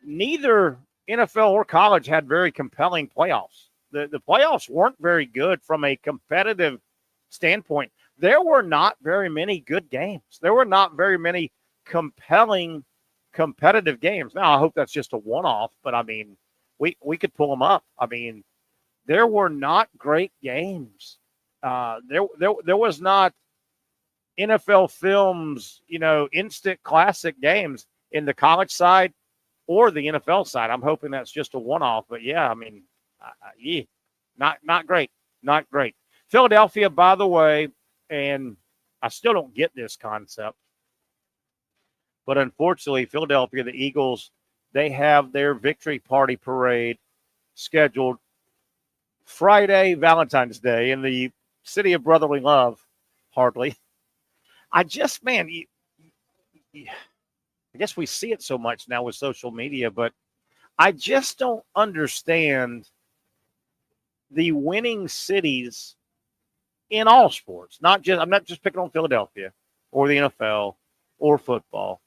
neither NFL or college had very compelling playoffs. The playoffs weren't very good from a competitive standpoint. There were not very many good games. There were not very many compelling competitive games. Now, I hope that's just a one-off, but I mean, we could pull them up. I mean, there were not great games. There was not NFL Films, instant classic games in the college side or the NFL side. I'm hoping that's just a one-off, but yeah, I mean, not great, not great. Philadelphia, by the way, and I still don't get this concept, but unfortunately, Philadelphia, the Eagles, they have their victory party parade scheduled Friday, Valentine's Day, in the city of brotherly love, hardly. I just, man, I guess we see it so much now with social media, but I just don't understand the winning cities in all sports. I'm not just picking on Philadelphia or the NFL or football.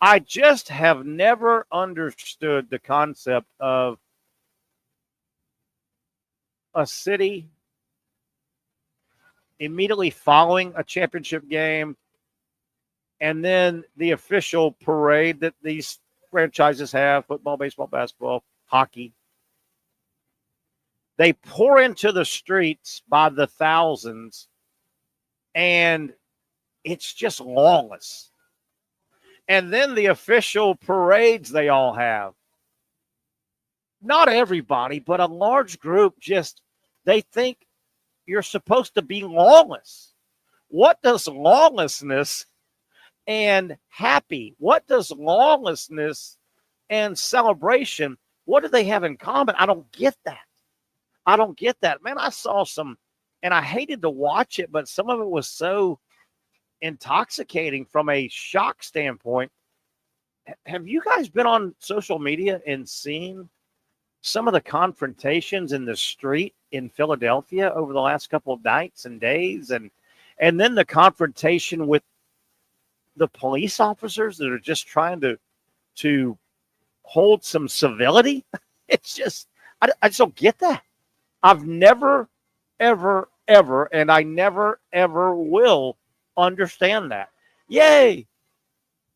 I just have never understood the concept of a city immediately following a championship game and then the official parade that these franchises have, football, baseball, basketball, hockey. They pour into the streets by the thousands, and it's just lawless. And then the official parades they all have. Not everybody, but a large group they think you're supposed to be lawless. What does lawlessness and happy, what does lawlessness and celebration, what do they have in common? I don't get that. Man, I saw some, and I hated to watch it, but some of it was so intoxicating from a shock standpoint. Have you guys been on social media and seen some of the confrontations in the street in Philadelphia over the last couple of nights and days, and then the confrontation with the police officers that are just trying to hold some civility? It's just, I just don't get that. I've never, ever, and I never, ever will understand that. Yay!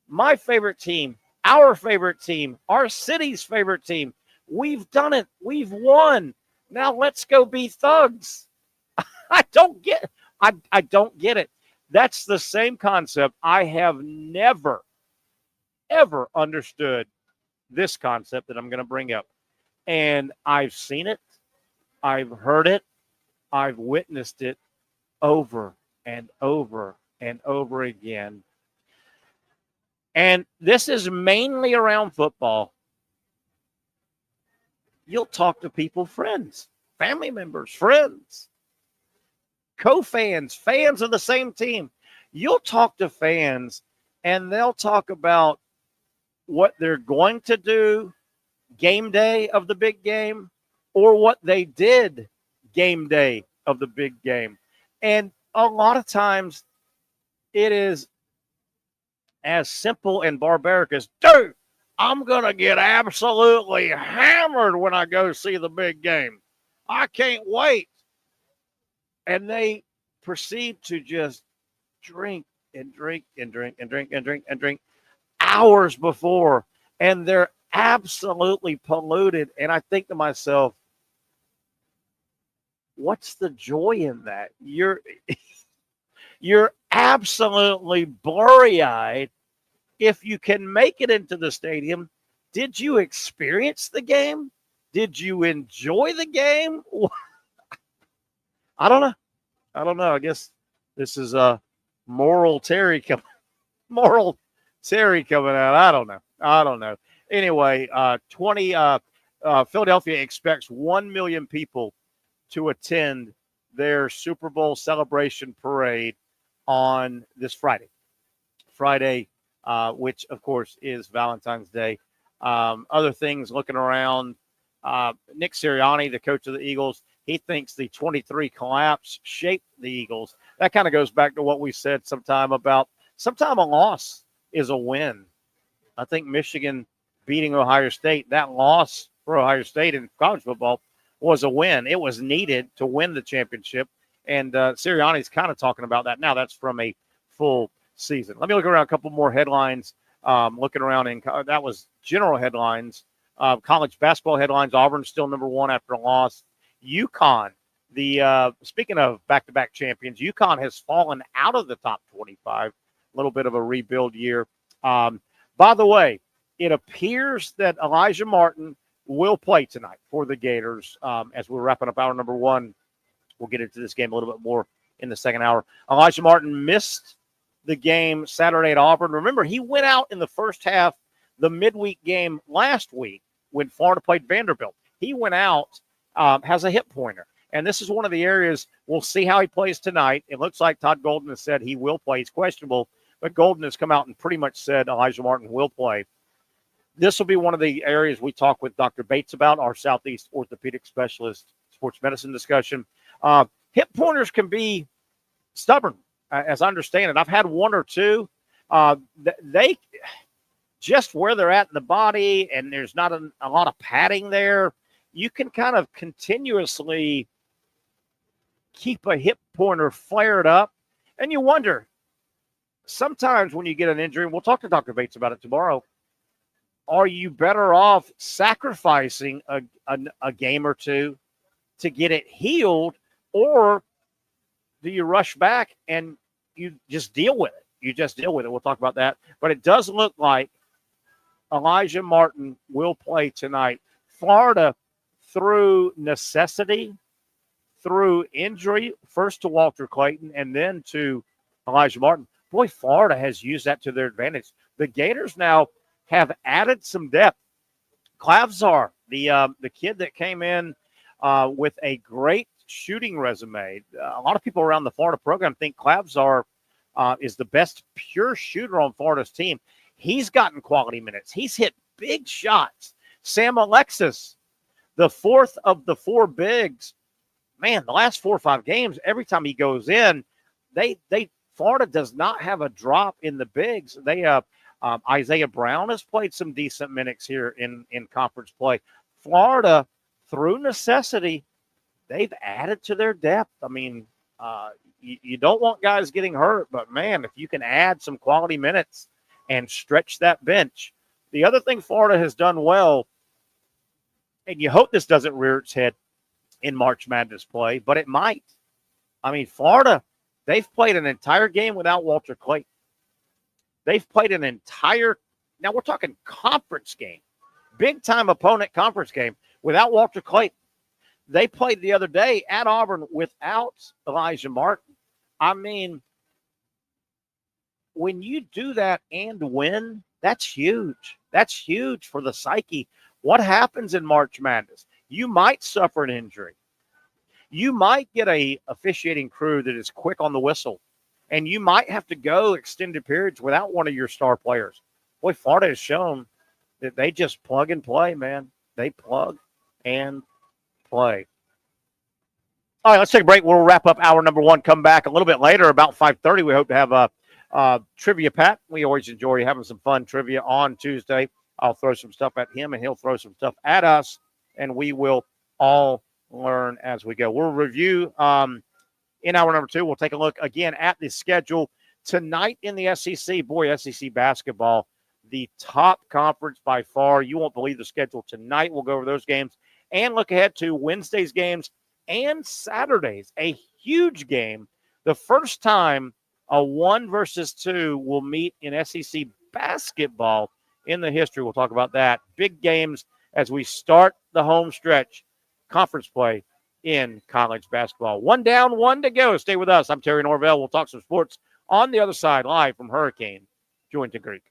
My favorite team, our favorite team, our city's favorite team. We've done it. We've won. Now let's go be thugs. I don't get it. That's the same concept. I have never, ever understood this concept that I'm going to bring up. And I've seen it. I've heard it. I've witnessed it over and over and over again. And this is mainly around football. You'll talk to people, friends, family members, friends, co-fans, fans of the same team. You'll talk to fans, and they'll talk about what they're going to do game day of the big game or what they did game day of the big game. And a lot of times it is as simple and barbaric as, dude, I'm going to get absolutely hammered when I go see the big game. I can't wait. And they proceed to just drink and drink and drink and drink and drink and drink hours before. And they're absolutely polluted. And I think to myself, what's the joy in that? You're absolutely blurry-eyed. If you can make it into the stadium, did you experience the game? Did you enjoy the game? I don't know. I guess this is moral Terry coming out. I don't know. Anyway, Philadelphia expects 1 million people to attend their Super Bowl celebration parade on this Friday, which, of course, is Valentine's Day. Other things looking around, Nick Sirianni, the coach of the Eagles, he thinks the 23 collapse shaped the Eagles. That kind of goes back to what we said sometime a loss is a win. I think Michigan beating Ohio State, that loss for Ohio State in college football was a win. It was needed to win the championship. And Sirianni's kind of talking about that now. That's from a full season. Let me look around a couple more headlines. Looking around, that was general headlines. College basketball headlines, Auburn still number one after a loss. UConn, speaking of back-to-back champions, UConn has fallen out of the top 25. A little bit of a rebuild year. By the way, it appears that Elijah Martin will play tonight for the Gators. As we're wrapping up hour number one, we'll get into this game a little bit more in the second hour. Elijah Martin missed the game Saturday at Auburn. Remember, he went out in the first half, the midweek game last week when Florida played Vanderbilt. He went out, has a hip pointer. And this is one of the areas we'll see how he plays tonight. It looks like Todd Golden has said he will play. He's questionable, but Golden has come out and pretty much said Elijah Martin will play. This will be one of the areas we talk with Dr. Bates about, our Southeast orthopedic specialist, sports medicine discussion. Hip pointers can be stubborn, as I understand it. I've had one or two. They just where they're at in the body, and there's not a lot of padding there, you can kind of continuously keep a hip pointer flared up. And you wonder, sometimes when you get an injury, and we'll talk to Dr. Bates about it tomorrow, are you better off sacrificing a game or two to get it healed, or do you rush back and you just deal with it? We'll talk about that. But it does look like Elijah Martin will play tonight. Florida, through necessity, through injury, first to Walter Clayton and then to Elijah Martin. Boy, Florida has used that to their advantage. The Gators now have added some depth. Klavzar, the kid that came in with a great shooting resume. A lot of people around the Florida program think Klavzar is the best pure shooter on Florida's team. He's gotten quality minutes. He's hit big shots. Sam Alexis, the fourth of the four bigs. Man, the last 4 or 5 games, every time he goes in, Florida does not have a drop in the bigs. Isaiah Brown has played some decent minutes here in conference play. Florida, through necessity, they've added to their depth. I mean, you don't want guys getting hurt, but, man, if you can add some quality minutes and stretch that bench. The other thing Florida has done well, and you hope this doesn't rear its head in March Madness play, but it might. I mean, Florida, they've played an entire game without Walter Clayton. They've played an entire, now we're talking conference game, big-time opponent conference game without Walter Clayton. They played the other day at Auburn without Elijah Martin. I mean, when you do that and win, that's huge. That's huge for the psyche. What happens in March Madness? You might suffer an injury. You might get a officiating crew that is quick on the whistle, and you might have to go extended periods without one of your star players. Boy, Florida has shown that they just plug and play, man. They plug and play. All right, let's take a break. We'll wrap up hour number one, come back a little bit later, about 5:30. We hope to have a trivia Pat. We always enjoy having some fun trivia on Tuesday. I'll throw some stuff at him, and he'll throw some stuff at us, and we will all learn as we go. We'll review In hour number 2, we'll take a look again at the schedule tonight in the SEC. Boy, SEC basketball, the top conference by far. You won't believe the schedule tonight. We'll go over those games and look ahead to Wednesday's games and Saturdays. A huge game. The first time a 1 versus 2 will meet in SEC basketball in the history. We'll talk about that. Big games as we start the home stretch conference play in college basketball. 1 down, 1 to go. Stay with us. I'm Terry Norvelle. We'll talk some sports on the other side, live from Hurricane Julington Creek.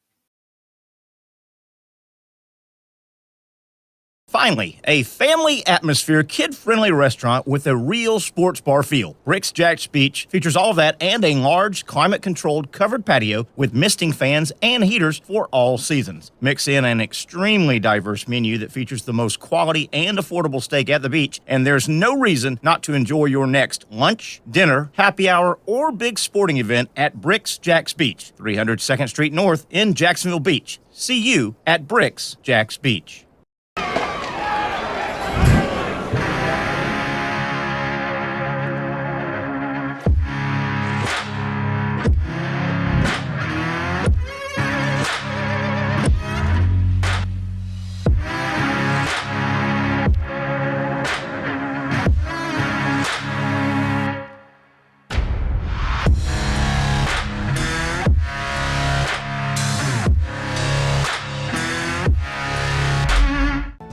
Finally, a family atmosphere, kid-friendly restaurant with a real sports bar feel. Rick's Jack's Beach features all of that and a large, climate-controlled covered patio with misting fans and heaters for all seasons. Mix in an extremely diverse menu that features the most quality and affordable steak at the beach, and there's no reason not to enjoy your next lunch, dinner, happy hour, or big sporting event at Rick's Jack's Beach, 300 2nd Street North in Jacksonville Beach. See you at Rick's Jack's Beach.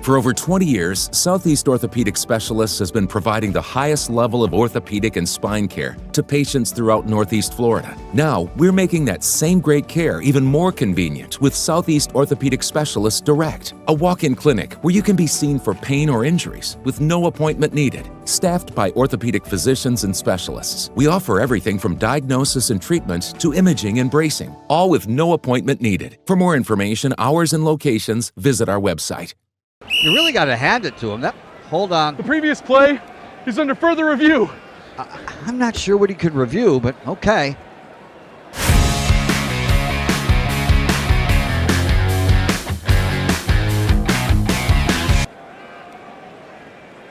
For over 20 years, Southeast Orthopedic Specialists has been providing the highest level of orthopedic and spine care to patients throughout Northeast Florida. Now, we're making that same great care even more convenient with Southeast Orthopedic Specialists Direct, a walk-in clinic where you can be seen for pain or injuries with no appointment needed. Staffed by orthopedic physicians and specialists, we offer everything from diagnosis and treatment to imaging and bracing, all with no appointment needed. For more information, hours, and locations, visit our website. You really got to hand it to him. Hold on. The previous play is under further review. I'm not sure what he could review, but okay.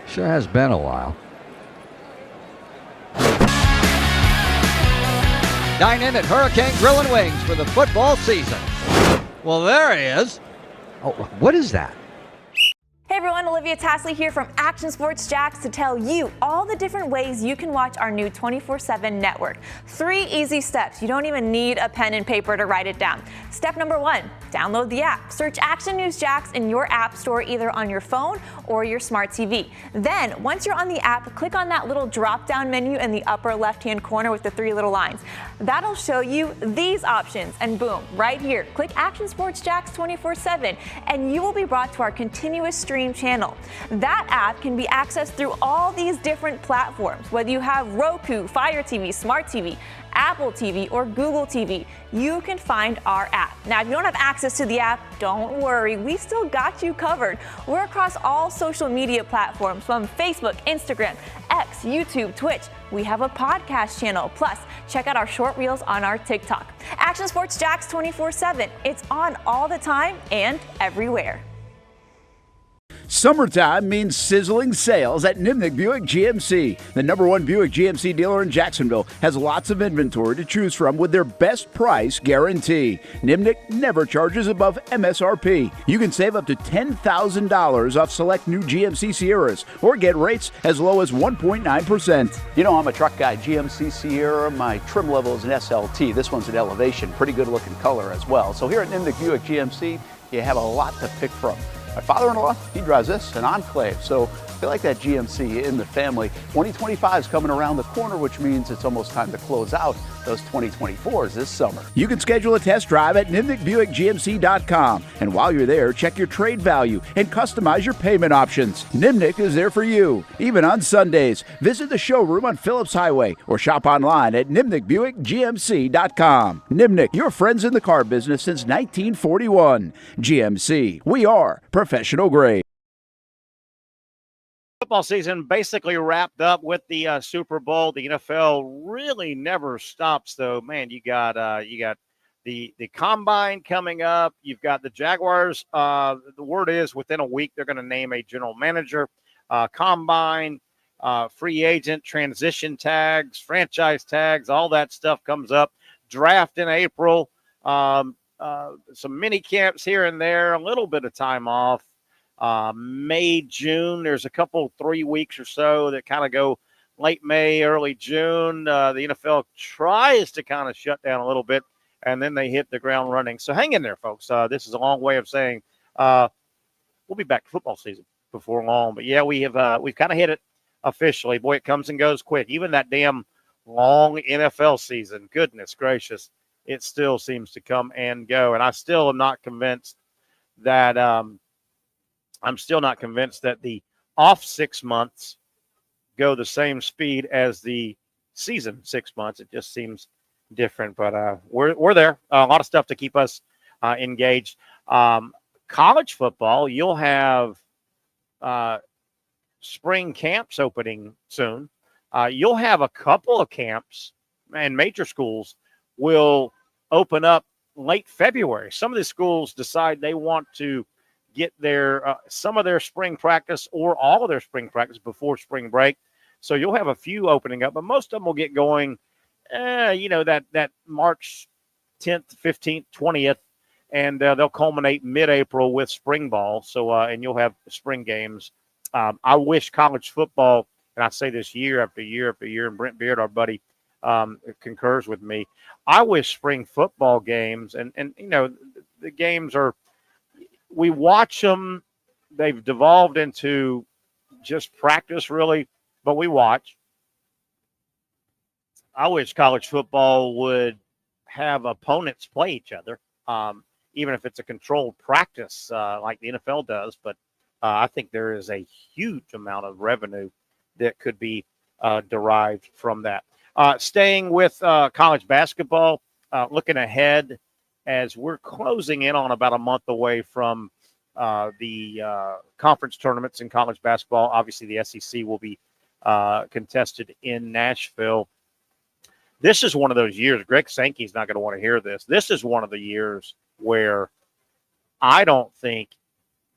Sure has been a while. Dine in at Hurricane Grill and Wings for the football season. Well, there he is. Oh, what is that? Hey everyone, Olivia Tasley here from Action Sports Jacks to tell you all the different ways you can watch our new 24/7 network. 3 easy steps. You don't even need a pen and paper to write it down. Step number 1, download the app. Search Action News Jacks in your app store either on your phone or your smart TV. Then, once you're on the app, click on that little drop-down menu in the upper left-hand corner with the 3 little lines. That'll show you these options, and boom, right here, click Action Sports Jacks 24/7, and you will be brought to our continuous stream channel. That app can be accessed through all these different platforms. Whether you have Roku, Fire TV, Smart TV, Apple TV, or Google TV, you can find our app. Now, if you don't have access to the app, don't worry, we still got you covered. We're across all social media platforms from Facebook, Instagram, X, YouTube, Twitch. We have a podcast channel. Plus, check out our short reels on our TikTok. Action Sports Jacks 24/7. It's on all the time and everywhere. Summertime means sizzling sales at Nimnick Buick GMC. The #1 Buick GMC dealer in Jacksonville has lots of inventory to choose from with their best price guarantee. Nimnick never charges above MSRP. You can save up to $10,000 off select new GMC Sierras or get rates as low as 1.9%. You know, I'm a truck guy. GMC Sierra, my trim level is an SLT. This one's an Elevation. Pretty good looking color as well. So here at Nimnick Buick GMC, you have a lot to pick from. My father-in-law, he drives this, an Enclave, so I feel like that GMC in the family. 2025 is coming around the corner, which means it's almost time to close out those 2024s this summer. You can schedule a test drive at NimnickBuickGMC.com, and while you're there, check your trade value and customize your payment options. Nimnick is there for you, even on Sundays. Visit the showroom on Phillips Highway or shop online at NimnickBuickGMC.com. Nimnick, your friends in the car business since 1941. GMC, we are professional grade. Football season basically wrapped up with the Super Bowl. The NFL really never stops, though. Man, you got the combine coming up. You've got the Jaguars. The word is within a week they're going to name a general manager. Combine, free agent, transition tags, franchise tags, all that stuff comes up. Draft in April, some mini camps here and there, a little bit of time off. May, June, there's a couple 3 weeks or so that kind of go late May, early June. The NFL tries to kind of shut down a little bit, and then they hit the ground running. So hang in there, folks. This is a long way of saying we'll be back to football season before long. But yeah, we've kind of hit it officially. Boy, it comes and goes quick. Even that damn long NFL season, goodness gracious, it still seems to come and go. And I still am not convinced that the off 6 months go the same speed as the season 6 months. It just seems different, but we're there. A lot of stuff to keep us engaged. College football, you'll have spring camps opening soon. You'll have a couple of camps, and major schools will open up late February. Some of the schools decide they want to get their some of their spring practice or all of their spring practice before spring break. So you'll have a few opening up, but most of them will get going, that March 10th, 15th, 20th, and they'll culminate mid-April with spring ball. So, and you'll have spring games. I wish college football, and I say this year after year after year, and Brent Beard, our buddy, concurs with me. I wish spring football games, and the games are, we watch them. They've devolved into just practice, really, but we watch. I wish college football would have opponents play each other, even if it's a controlled practice like the NFL does. But I think there is a huge amount of revenue that could be derived from that. Staying with college basketball, looking ahead as we're closing in on about a month away from the conference tournaments in college basketball. Obviously, the SEC will be contested in Nashville. This is one of those years. Greg Sankey's not going to want to hear this. This is one of the years where I don't think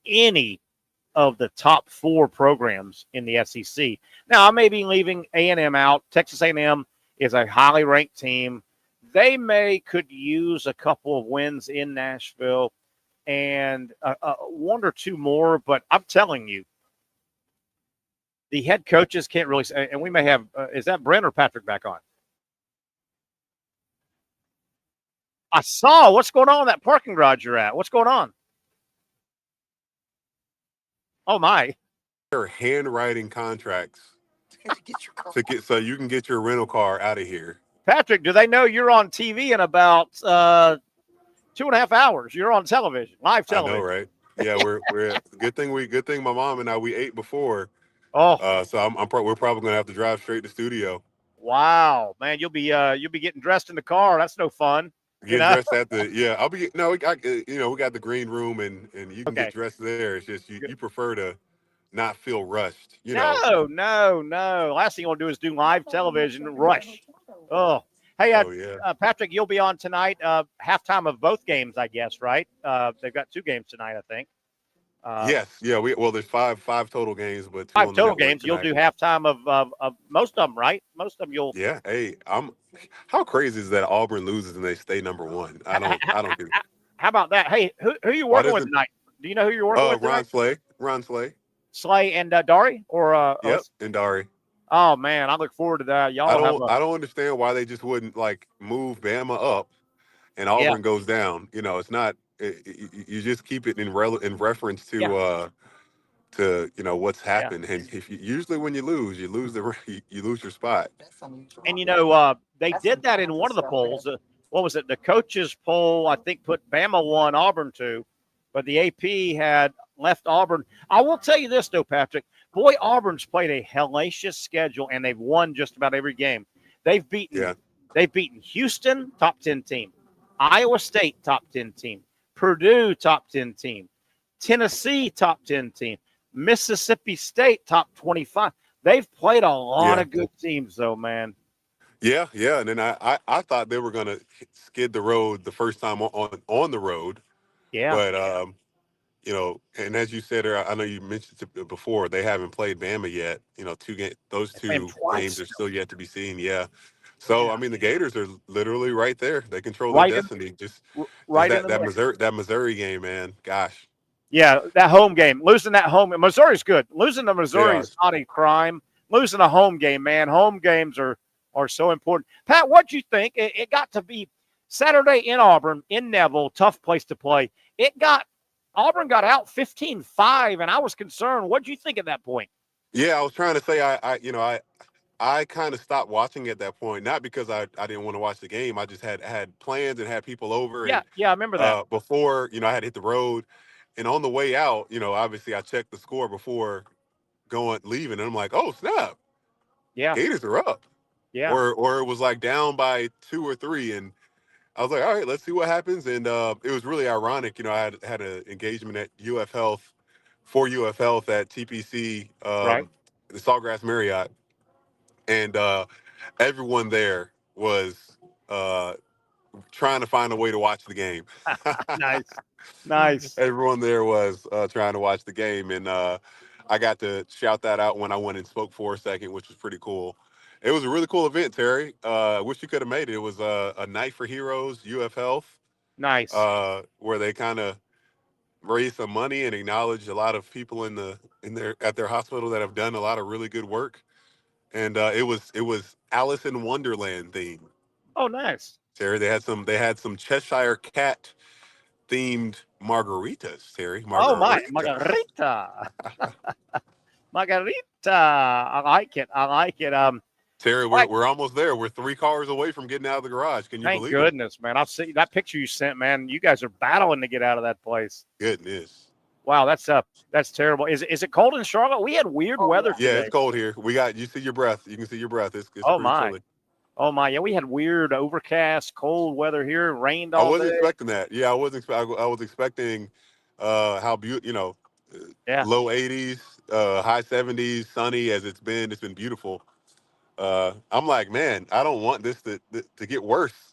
any of the top 4 programs in the SEC. Now, I may be leaving A&M out. Texas A&M is a highly ranked team. They could use a couple of wins in Nashville and 1 or 2 more. But I'm telling you, the head coaches can't really say, and we may have, is that Brent or Patrick back on? I saw what's going on in that parking garage you're at. What's going on? Oh, my. They're handwriting contracts so you can get your rental car out of here. Patrick, do they know you're on TV in about 2.5 hours? You're on television, live television. I know, right? Yeah, we're good thing my mom and I, we ate before. Oh, so we're probably gonna have to drive straight to studio. Wow, man, you'll be getting dressed in the car. That's no fun. Dressed at I'll be we got the green room and you can get dressed there. It's just you prefer to not feel rushed. No. Last thing you want to do is do live television and rush. Oh, hey, Patrick, you'll be on tonight. Halftime of both games, I guess, right? They've got 2 games tonight, I think. Yes, yeah. There's five total games, but 5 total games. Tonight. You'll do halftime of most of them, right? Most of them you'll. Yeah. Hey, how crazy is that Auburn loses and they stay number 1? I don't get it. How about that? Hey, who are you working with tonight? Do you know who you're working with tonight? Ron Slay. Slay and Dari, or yep, and Dari. Oh man, I look forward to that. Y'all I don't understand why they just wouldn't move Bama up and Auburn goes down. It's not. You just keep it in reference to what's happened. And if usually when you lose you lose your spot. And they did that in one of the polls. What was it? The coaches poll, I think, put Bama 1, Auburn 2, but the AP had left Auburn. I will tell you this though, Patrick. Boy, Auburn's played a hellacious schedule and they've won just about every game. They've beaten Houston, top 10 team, Iowa State, top 10 team, Purdue, top 10 team, Tennessee, top 10 team, Mississippi State, top 25. They've played a lot of good teams, though, man. Yeah. And then I thought they were going to skid the road the first time on the road. Yeah. But, and as you said, I know you mentioned it before, they haven't played Bama yet. Those two games are still yet to be seen. Yeah. So I mean, the Gators are literally right there. They control their destiny. Just that Missouri game, man. Gosh. Yeah, that home game. Losing that home. Missouri's good. Losing to Missouri is not a crime. Losing a home game, man. Home games are so important. Pat, what'd you think? It got to be Saturday in Auburn, in Neville, tough place to play. Auburn got out 15-5, and I was concerned. What'd you think at that point? Yeah, I was trying to say I kind of stopped watching at that point, not because I didn't want to watch the game. I just had plans and had people over. Yeah, I remember that. Before, I had to hit the road. And on the way out, obviously I checked the score before leaving, and I'm like, oh, snap. Yeah. Gators are up. Yeah. Or it was like down by 2 or 3, and I was like, all right, let's see what happens. And it was really ironic. I had an engagement at UF Health at TPC, right. the Sawgrass Marriott. And everyone there was trying to find a way to watch the game. Nice. Everyone there was trying to watch the game. And I got to shout that out when I went and spoke for a second, which was pretty cool. It was a really cool event, Terry. I wish you could have made it. It was a Night for Heroes, UF Health. Nice. Where they kind of raised some money and acknowledged a lot of people at their hospital that have done a lot of really good work. And it was Alice in Wonderland theme. Oh, nice. Terry, they had some Cheshire Cat themed margaritas, Terry. Oh my, margarita. Margarita. I like it. Terry, we're almost there. We're 3 cars away from getting out of the garage. Can you believe it? Thank goodness, man. I've seen that picture you sent, man. You guys are battling to get out of that place. Goodness. Wow, that's terrible. Is it cold in Charlotte? We had weird weather today. Yeah, it's cold here. You see your breath. You can see your breath. It's oh pretty my. chilly. Oh my, yeah, we had weird, overcast, cold weather here. Rained all day. I wasn't expecting that. Yeah, I was expecting how beautiful, low 80s, high 70s, sunny as it's been. It's been beautiful. I'm like, man, I don't want this to get worse.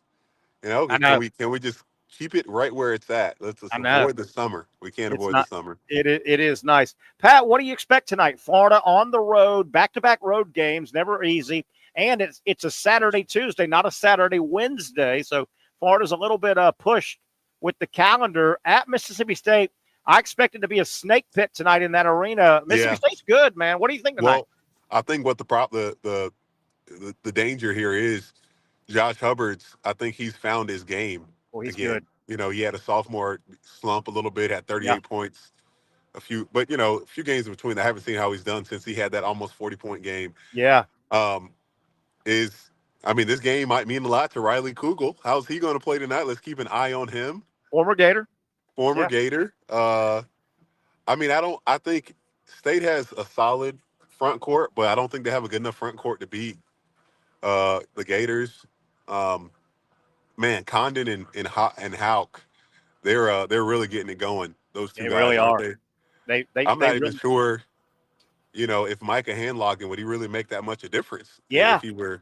Can we just keep it right where it's at? Let's avoid the summer. We can't avoid the summer. It is nice. Pat, what do you expect tonight? Florida on the road, back-to-back road games, never easy. And it's a Saturday, Tuesday, not a Saturday, Wednesday. So Florida's a little bit pushed with the calendar at Mississippi State. I expect it to be a snake pit tonight in that arena. Mississippi State's good, man. What do you think tonight? Well, I think what the danger here is Josh Hubbard's. I think he's found his game. Well, he's again. good. He had a sophomore slump a little bit, had 38 points, a few games in between. I haven't seen how he's done since he had that almost 40-point game. Yeah. This game might mean a lot to Riley Kugel. How's he going to play tonight? Let's keep an eye on him. Former Gator. Gator. I think State has a solid front court, but I don't think they have a good enough front court to beat the Gators. Condon and Houck, they're really getting it going. Those two guys really are. I'm not even sure. If Micah Handloggin, would he really make that much a difference? Yeah. If he we're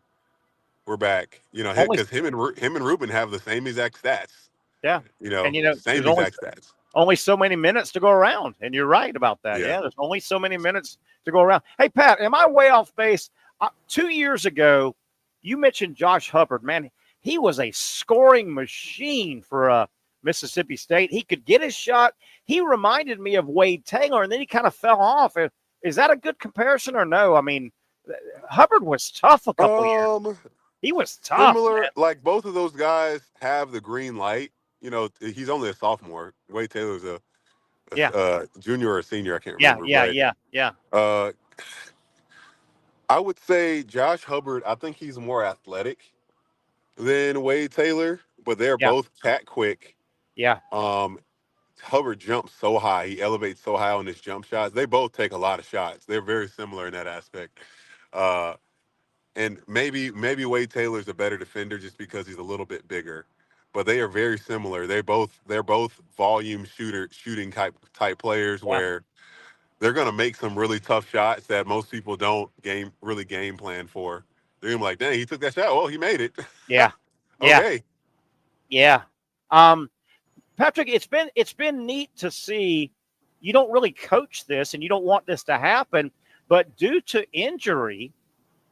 back, because him and Ruben have the same exact stats. Yeah. Same exact stats. Only so many minutes to go around. And you're right about that. Yeah. There's only so many minutes to go around. Hey, Pat, am I way off base? 2 years ago, you mentioned Josh Hubbard. Man, he was a scoring machine for Mississippi State. He could get his shot. He reminded me of Wade Taylor, and then he kind of fell off. Is that a good comparison or no? I mean, Hubbard was tough a couple years. He was tough. Similar, man. like both of those guys have the green light. He's only a sophomore. Wade Taylor's a junior or a senior. I can't remember. Yeah. I would say Josh Hubbard, I think he's more athletic than Wade Taylor, but they're both cat quick. Yeah. Hubbard jumps so high. He elevates so high on his jump shots. They both take a lot of shots. They're very similar in that aspect. And maybe Wade Taylor's a better defender just because he's a little bit bigger. But they are very similar. They're both volume shooting type players where they're going to make some really tough shots that most people don't game plan for. They're going to be like, dang, he took that shot. Well, he made it. Yeah. Okay. Yeah. Patrick, it's been neat to see you don't really coach this and you don't want this to happen. But due to injury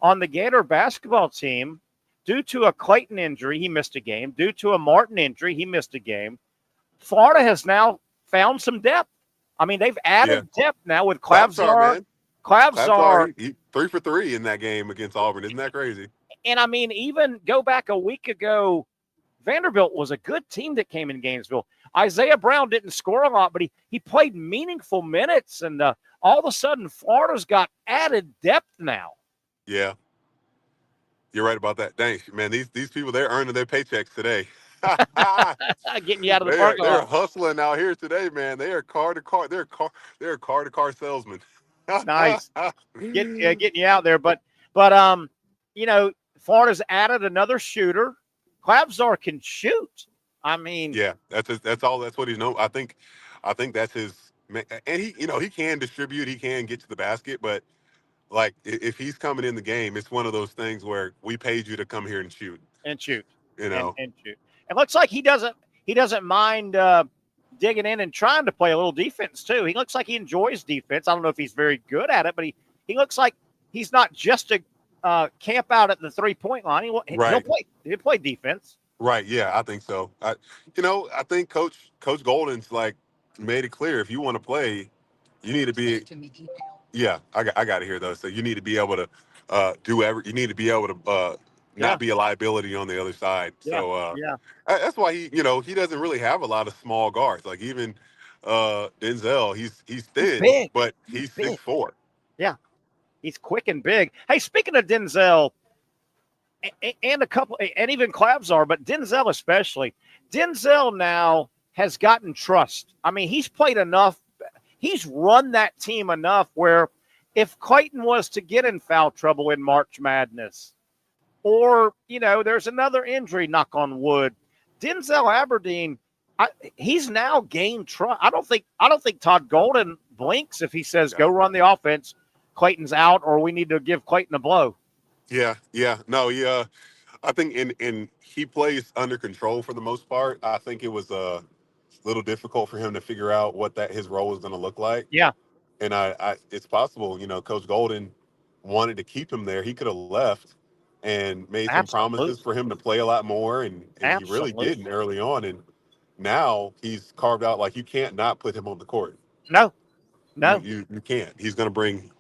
on the Gator basketball team, due to a Clayton injury, he missed a game. Due to a Martin injury, he missed a game. Florida has now found some depth. I mean, they've added depth now with Clavzar. Clavzar, he 3 for 3 in that game against Auburn. Isn't that crazy? And, I mean, even go back a week ago, Vanderbilt was a good team that came in Gainesville. Isaiah Brown didn't score a lot, but he played meaningful minutes. And all of a sudden, Florida's got added depth now. Yeah. You're right about that. Dang, man, these people, they're earning their paychecks today. Getting you out of the parking lot. They're hustling out here today, man. They are car to car. They're car to car salesmen. Nice. Getting you out there. But you know, Florida's added another shooter. Clavzar can shoot. I mean, yeah, that's all. That's what he's known. I think that's his. And he can distribute. He can get to the basket. But like, if he's coming in the game, it's one of those things where we paid you to come here and shoot. And shoot. You know. And shoot. It looks like he doesn't mind digging in and trying to play a little defense too. He looks like he enjoys defense. I don't know if he's very good at it, but he looks like he's not just a camp out at the 3-point line. He'll play defense. Right. Yeah, I think so. I think Coach Golden's like made it clear, if you want to play, you need to be. Yeah, I got to hear those. So you need to be able to you need to be able to not be a liability on the other side. Yeah. So that's why he doesn't really have a lot of small guards. Like even Denzel, he's thin, big. but he's 6'4". Yeah, he's quick and big. Hey, speaking of Denzel, and even Clavzar, but Denzel especially. Denzel now has gotten trust. I mean, he's played enough. He's run that team enough where if Clayton was to get in foul trouble in March Madness, or, there's another injury, knock on wood, Denzel Aberdeen, he's now gained trust. I don't think Todd Golden blinks if he says, go run the offense, Clayton's out, or we need to give Clayton a blow. Yeah. No, I think in he plays under control for the most part. I think it was a little difficult for him to figure out what his role was going to look like. Yeah. And it's possible, Coach Golden wanted to keep him there. He could have left and made some promises for him to play a lot more, and he really didn't early on. And now he's carved out, like, you can't not put him on the court. No. You can't. He's going to bring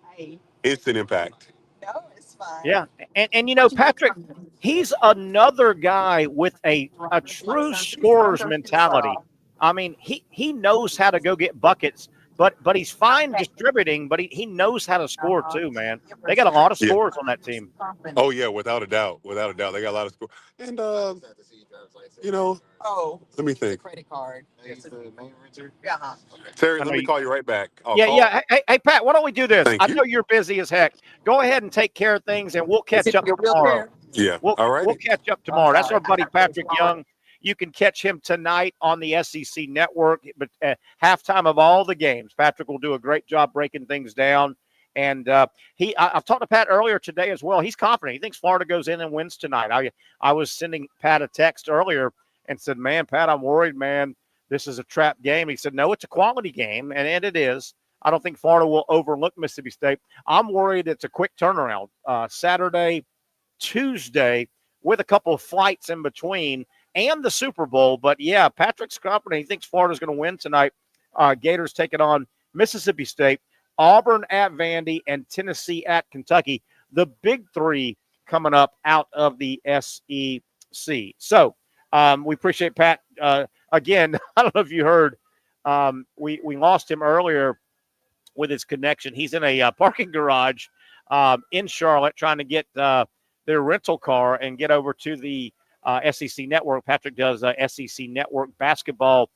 instant impact. No, it's fine. Yeah. And Patrick, he's another guy with a true scorer's mentality. I mean, he knows how to go get buckets, but he's fine distributing, but he knows how to score too, man. They got a lot of scores on that team. Oh, yeah, without a doubt. They got a lot of scores. And, let me think. Credit card. Terry, let me call you right back. Yeah. Hey, Pat, why don't we do this? Thank you. know you're busy as heck. Go ahead and take care of things, and we'll catch up tomorrow. Yeah, all right. We'll catch up tomorrow. That's our buddy Patrick Young. You can catch him tonight on the SEC Network, but at halftime of all the games, Patrick will do a great job breaking things down. And I've talked to Pat earlier today as well. He's confident. He thinks Florida goes in and wins tonight. I was sending Pat a text earlier and said, man, Pat, I'm worried, man. This is a trap game. He said, no, it's a quality game, and it is. I don't think Florida will overlook Mississippi State. I'm worried it's a quick turnaround. Saturday, Tuesday, with a couple of flights in between, and the Super Bowl. But, yeah, Patrick's confident. He thinks Florida's going to win tonight. Gators taking on Mississippi State, Auburn at Vandy, and Tennessee at Kentucky. The big three coming up out of the SEC. So we appreciate Pat. Again, I don't know if you heard, we lost him earlier with his connection. He's in a parking garage in Charlotte trying to get their rental car and get over to the SEC Network. Patrick does SEC Network basketball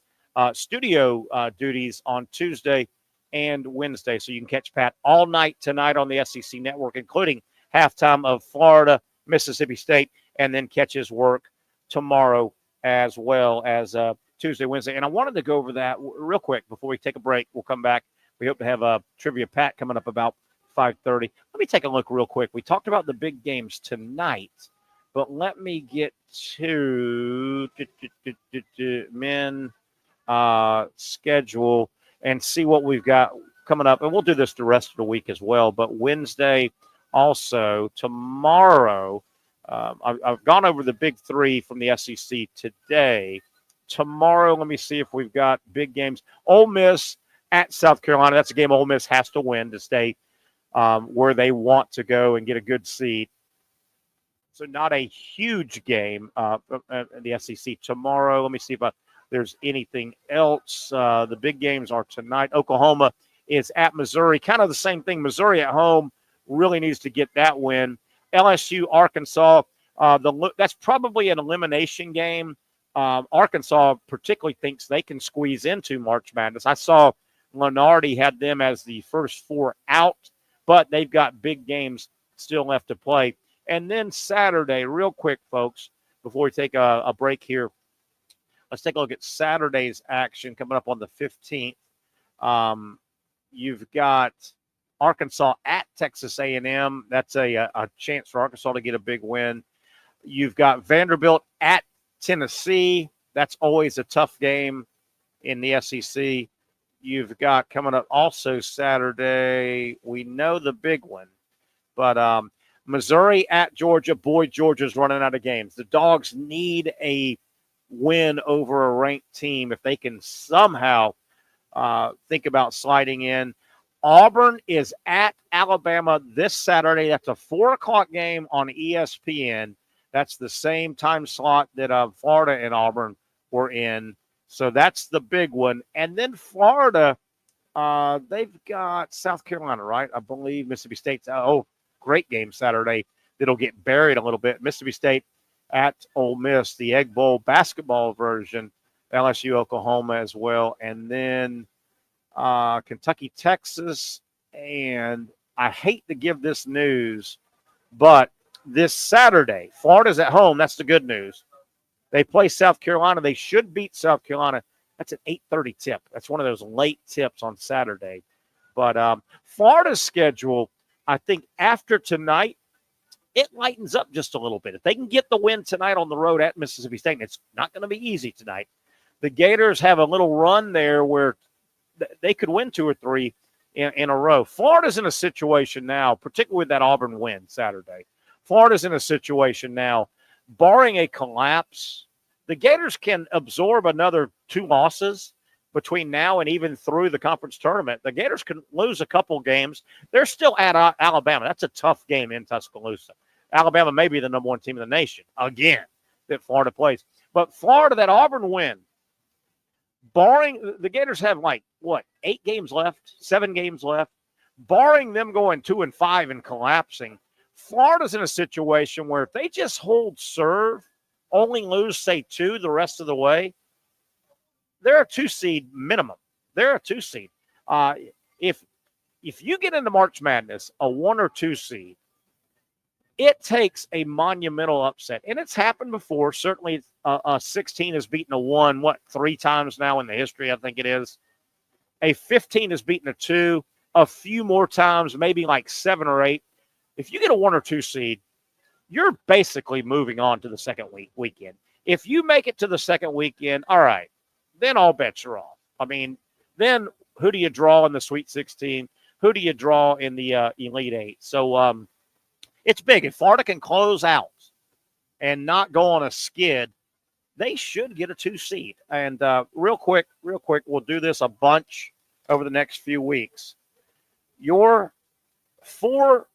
studio duties on Tuesday and Wednesday. So you can catch Pat all night tonight on the SEC Network, including halftime of Florida, Mississippi State, and then catch his work tomorrow as well as Tuesday, Wednesday. And I wanted to go over that real quick before we take a break. We'll come back. We hope to have a Trivia Pat coming up about 5:30. Let me take a look real quick. We talked about the big games tonight, but let me get to men schedule. and see what we've got coming up. And we'll do this the rest of the week as well. But Wednesday, also tomorrow, I've gone over the big three from the SEC today. Tomorrow, let me see if we've got big games. Ole Miss at South Carolina. That's a game Ole Miss has to win to stay where they want to go and get a good seed. So not a huge game in the SEC tomorrow. Let me see if there's anything else. The big games are tonight. Oklahoma is at Missouri. Kind of the same thing. Missouri at home really needs to get that win. LSU, Arkansas. That's probably an elimination game. Arkansas particularly thinks they can squeeze into March Madness. I saw Lenardi had them as the first four out, but they've got big games still left to play. And then Saturday, real quick, folks, before we take a break here, let's take a look at Saturday's action coming up on the 15th. You've got Arkansas at Texas A&M. That's a chance for Arkansas to get a big win. You've got Vanderbilt at Tennessee. That's always a tough game in the SEC. You've got coming up also Saturday, we know the big one, but Missouri at Georgia. Boy, Georgia's running out of games. The Dogs need a win over a ranked team if they can somehow think about sliding in. Auburn is at Alabama this Saturday. That's a 4 o'clock game on ESPN. That's the same time slot that Florida and Auburn were in. So that's the big one. And then Florida, they've got South Carolina, right? I believe Mississippi State's great game Saturday. That'll get buried a little bit. Mississippi State at Ole Miss, the Egg Bowl basketball version. LSU, Oklahoma as well. And then Kentucky, Texas. And I hate to give this news, but this Saturday, Florida's at home. That's the good news. They play South Carolina. They should beat South Carolina. That's an 8:30 tip. That's one of those late tips on Saturday. But Florida's schedule, I think after tonight, it lightens up just a little bit. If they can get the win tonight on the road at Mississippi State, and it's not going to be easy tonight, the Gators have a little run there where they could win 2 or 3 in a row. Florida's in a situation now, particularly with that Auburn win Saturday. Florida's in a situation now, barring a collapse, the Gators can absorb another 2 losses between now and even through the conference tournament. The Gators can lose a couple games. They're still at Alabama. That's a tough game in Tuscaloosa. Alabama may be the number 1 team in the nation, again, that Florida plays. But Florida, that Auburn win, barring the Gators have 8 games left, 7 games left, barring them going 2-5 and collapsing, Florida's in a situation where if they just hold serve, only lose, say, 2 the rest of the way, they're a 2 seed minimum. They're a 2 seed. If you get into March Madness, a 1 or 2 seed, it takes a monumental upset. And it's happened before. Certainly a 16 has beaten a 1, 3 times now in the history, I think it is. A 15 has beaten a 2, a few more times, maybe 7 or 8. If you get a 1 or 2 seed, you're basically moving on to the second weekend. If you make it to the second weekend, all right, then all bets are off. I mean, then who do you draw in the Sweet 16? Who do you draw in the Elite 8? So it's big. If Florida can close out and not go on a skid, they should get a 2 seed. And real quick, we'll do this a bunch over the next few weeks. Your 4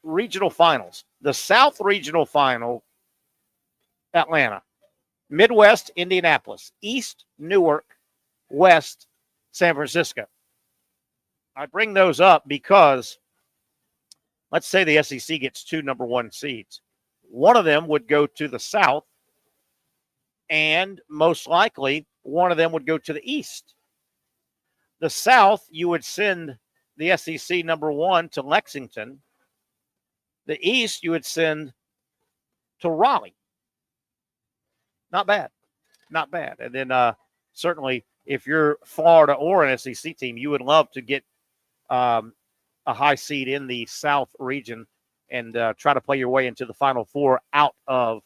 regional finals. The South Regional Final, Atlanta. Midwest, Indianapolis. East, Newark. West, San Francisco. I bring those up because let's say the SEC gets 2 number 1 seeds. One of them would go to the South, and most likely one of them would go to the East. The South, you would send the SEC number 1 to Lexington. The East, you would send to Raleigh. Not bad. Not bad. And then certainly if you're Florida or an SEC team, you would love to get a high seed in the South region and try to play your way into the Final Four out of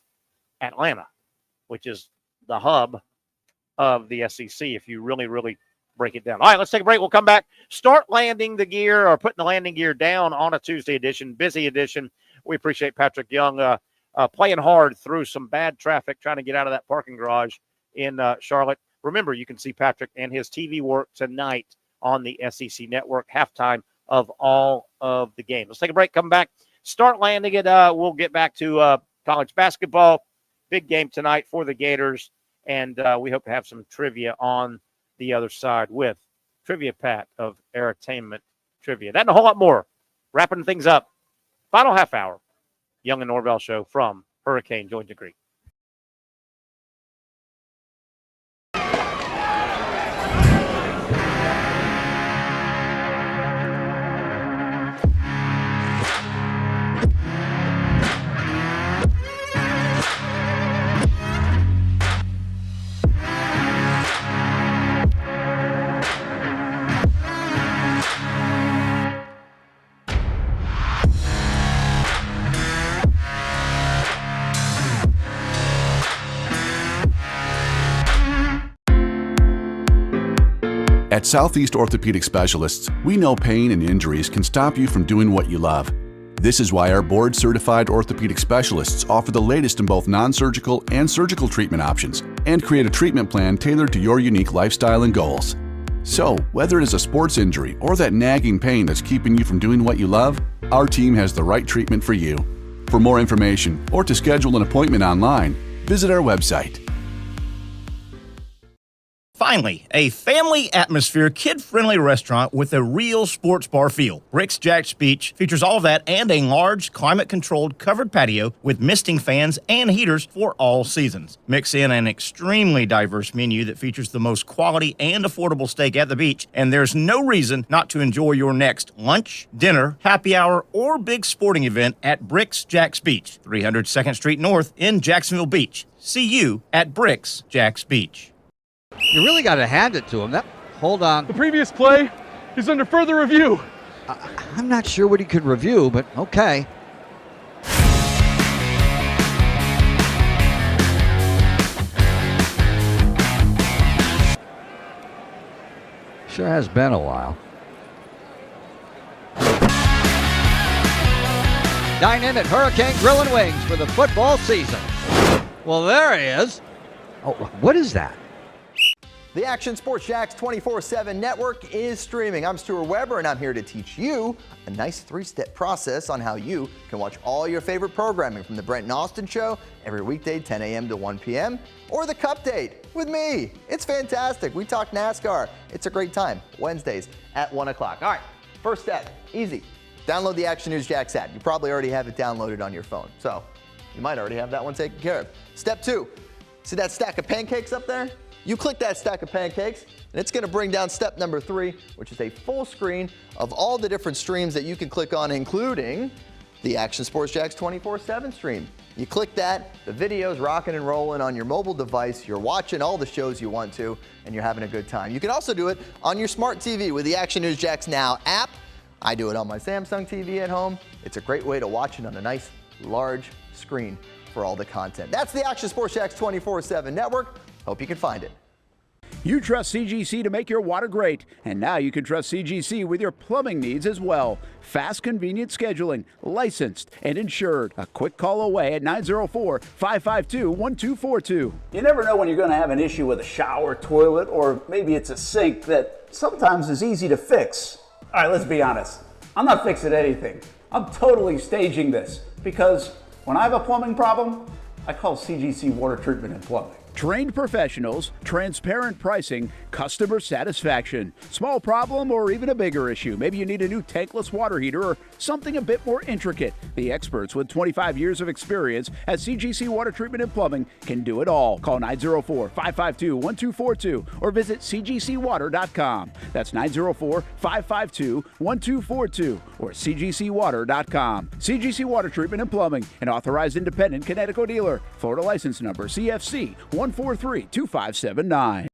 Atlanta, which is the hub of the SEC if you really, really break it down. All right, let's take a break. We'll come back. Start landing the gear or putting the landing gear down on a Tuesday edition, busy edition. We appreciate Patrick Young playing hard through some bad traffic, trying to get out of that parking garage in Charlotte. Remember, you can see Patrick and his TV work tonight on the SEC Network, halftime of all of the games. Let's take a break, come back, start landing it. We'll get back to college basketball. Big game tonight for the Gators, and we hope to have some trivia on the other side with Trivia Pat of Airtainment Trivia. That and a whole lot more. Wrapping things up. Final half hour. Young and Norvelle show from Hurricane Julington Creek. At Southeast Orthopedic Specialists, we know pain and injuries can stop you from doing what you love. This is why our board-certified orthopedic specialists offer the latest in both non-surgical and surgical treatment options and create a treatment plan tailored to your unique lifestyle and goals. So, whether it is a sports injury or that nagging pain that's keeping you from doing what you love, our team has the right treatment for you. For more information or to schedule an appointment online, visit our website. Finally, a family atmosphere, kid-friendly restaurant with a real sports bar feel. Rick's Jack's Beach features all of that and a large, climate-controlled covered patio with misting fans and heaters for all seasons. Mix in an extremely diverse menu that features the most quality and affordable steak at the beach, and there's no reason not to enjoy your next lunch, dinner, happy hour, or big sporting event at Rick's Jack's Beach, 300 2nd Street North in Jacksonville Beach. See you at Rick's Jack's Beach. You really got to hand it to him. Hold on. The previous play is under further review. I'm not sure what he could review, but okay. Sure has been a while. Dine in at Hurricane Grill and Wings for the football season. Well, there he is. Oh, what is that? The Action Sports Jax 24/7 network is streaming. I'm Stuart Weber, and I'm here to teach you a nice three-step process on how you can watch all your favorite programming from the Brent and Austin Show every weekday 10 a.m. to 1 p.m. or the Cup Date with me. It's fantastic. We talk NASCAR. It's a great time. Wednesdays at 1 o'clock. All right, first step, easy. Download the Action News Jax app. You probably already have it downloaded on your phone, so you might already have that one taken care of. Step 2, see that stack of pancakes up there? You click that stack of pancakes, and it's going to bring down step number 3, which is a full screen of all the different streams that you can click on, including the Action Sports Jax 24/7 stream. You click that, the video's rocking and rolling on your mobile device. You're watching all the shows you want to, and you're having a good time. You can also do it on your smart TV with the Action News Jax Now app. I do it on my Samsung TV at home. It's a great way to watch it on a nice, large screen for all the content. That's the Action Sports Jax 24/7 network. Hope you can find it. You trust CGC to make your water great, and now you can trust CGC with your plumbing needs as well. Fast, convenient scheduling, licensed and insured. A quick call away at 904-552-1242. You never know when you're going to have an issue with a shower, toilet, or maybe it's a sink that sometimes is easy to fix. All right, let's be honest. I'm not fixing anything. I'm totally staging this because when I have a plumbing problem, I call CGC Water Treatment and Plumbing. Trained professionals, transparent pricing, customer satisfaction. Small problem or even a bigger issue. Maybe you need a new tankless water heater or something a bit more intricate. The experts with 25 years of experience at CGC Water Treatment and Plumbing can do it all. Call 904-552-1242 or visit cgcwater.com. That's 904-552-1242 or cgcwater.com. CGC Water Treatment and Plumbing, an authorized independent Connecticut dealer. Florida license number CFC 1432579.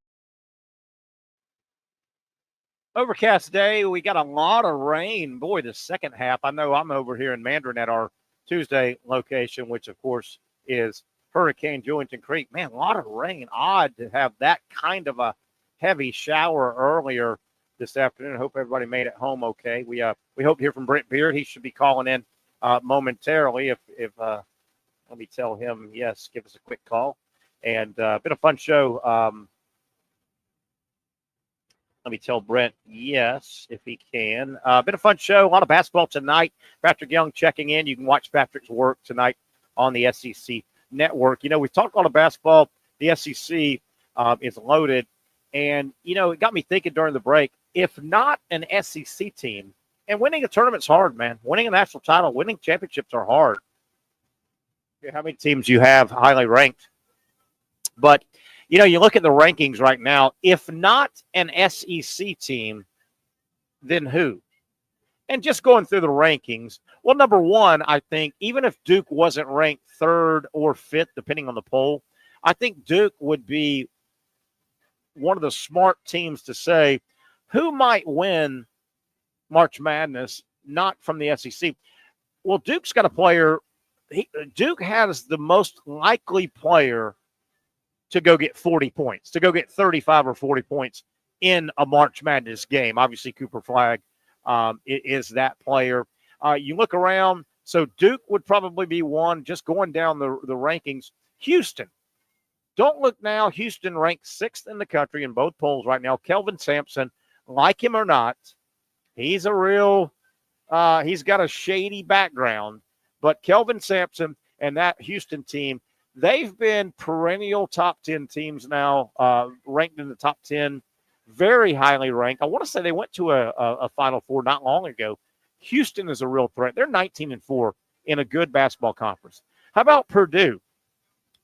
Overcast day. We got a lot of rain. Boy, the second half. I know I'm over here in Mandarin at our Tuesday location, which of course is Hurricane Julington Creek. Man, a lot of rain. Odd to have that kind of a heavy shower earlier this afternoon. I hope everybody made it home okay. We hope to hear from Brent Beard. He should be calling in momentarily. If let me tell him, yes, give us a quick call. And been a fun show. Let me tell Brent, yes, if he can. Been a fun show. A lot of basketball tonight. Patrick Young checking in. You can watch Patrick's work tonight on the SEC Network. You know, we've talked a lot of basketball. The SEC is loaded. And, you know, it got me thinking during the break, if not an SEC team, and winning a tournament's hard, man. Winning a national title, winning championships are hard. How many teams you have highly ranked? But, you know, you look at the rankings right now, if not an SEC team, then who? And just going through the rankings, well, number one, I think even if Duke wasn't ranked third or fifth, depending on the poll, I think Duke would be one of the smart teams to say who might win March Madness, not from the SEC. Well, Duke's got a player. Duke has the most likely player to go get 40 points, to go get 35 or 40 points in a March Madness game. Obviously, Cooper Flagg is that player. You look around, so Duke would probably be one, just going down the rankings. Houston. Don't look now. Houston ranked 6th in the country in both polls right now. Kelvin Sampson, like him or not, he's a real he's got a shady background. But Kelvin Sampson and that Houston team, they've been perennial top 10 teams now, ranked in the top 10, very highly ranked. I want to say they went to a Final Four not long ago. Houston is a real threat. They're 19-4 in a good basketball conference. How about Purdue?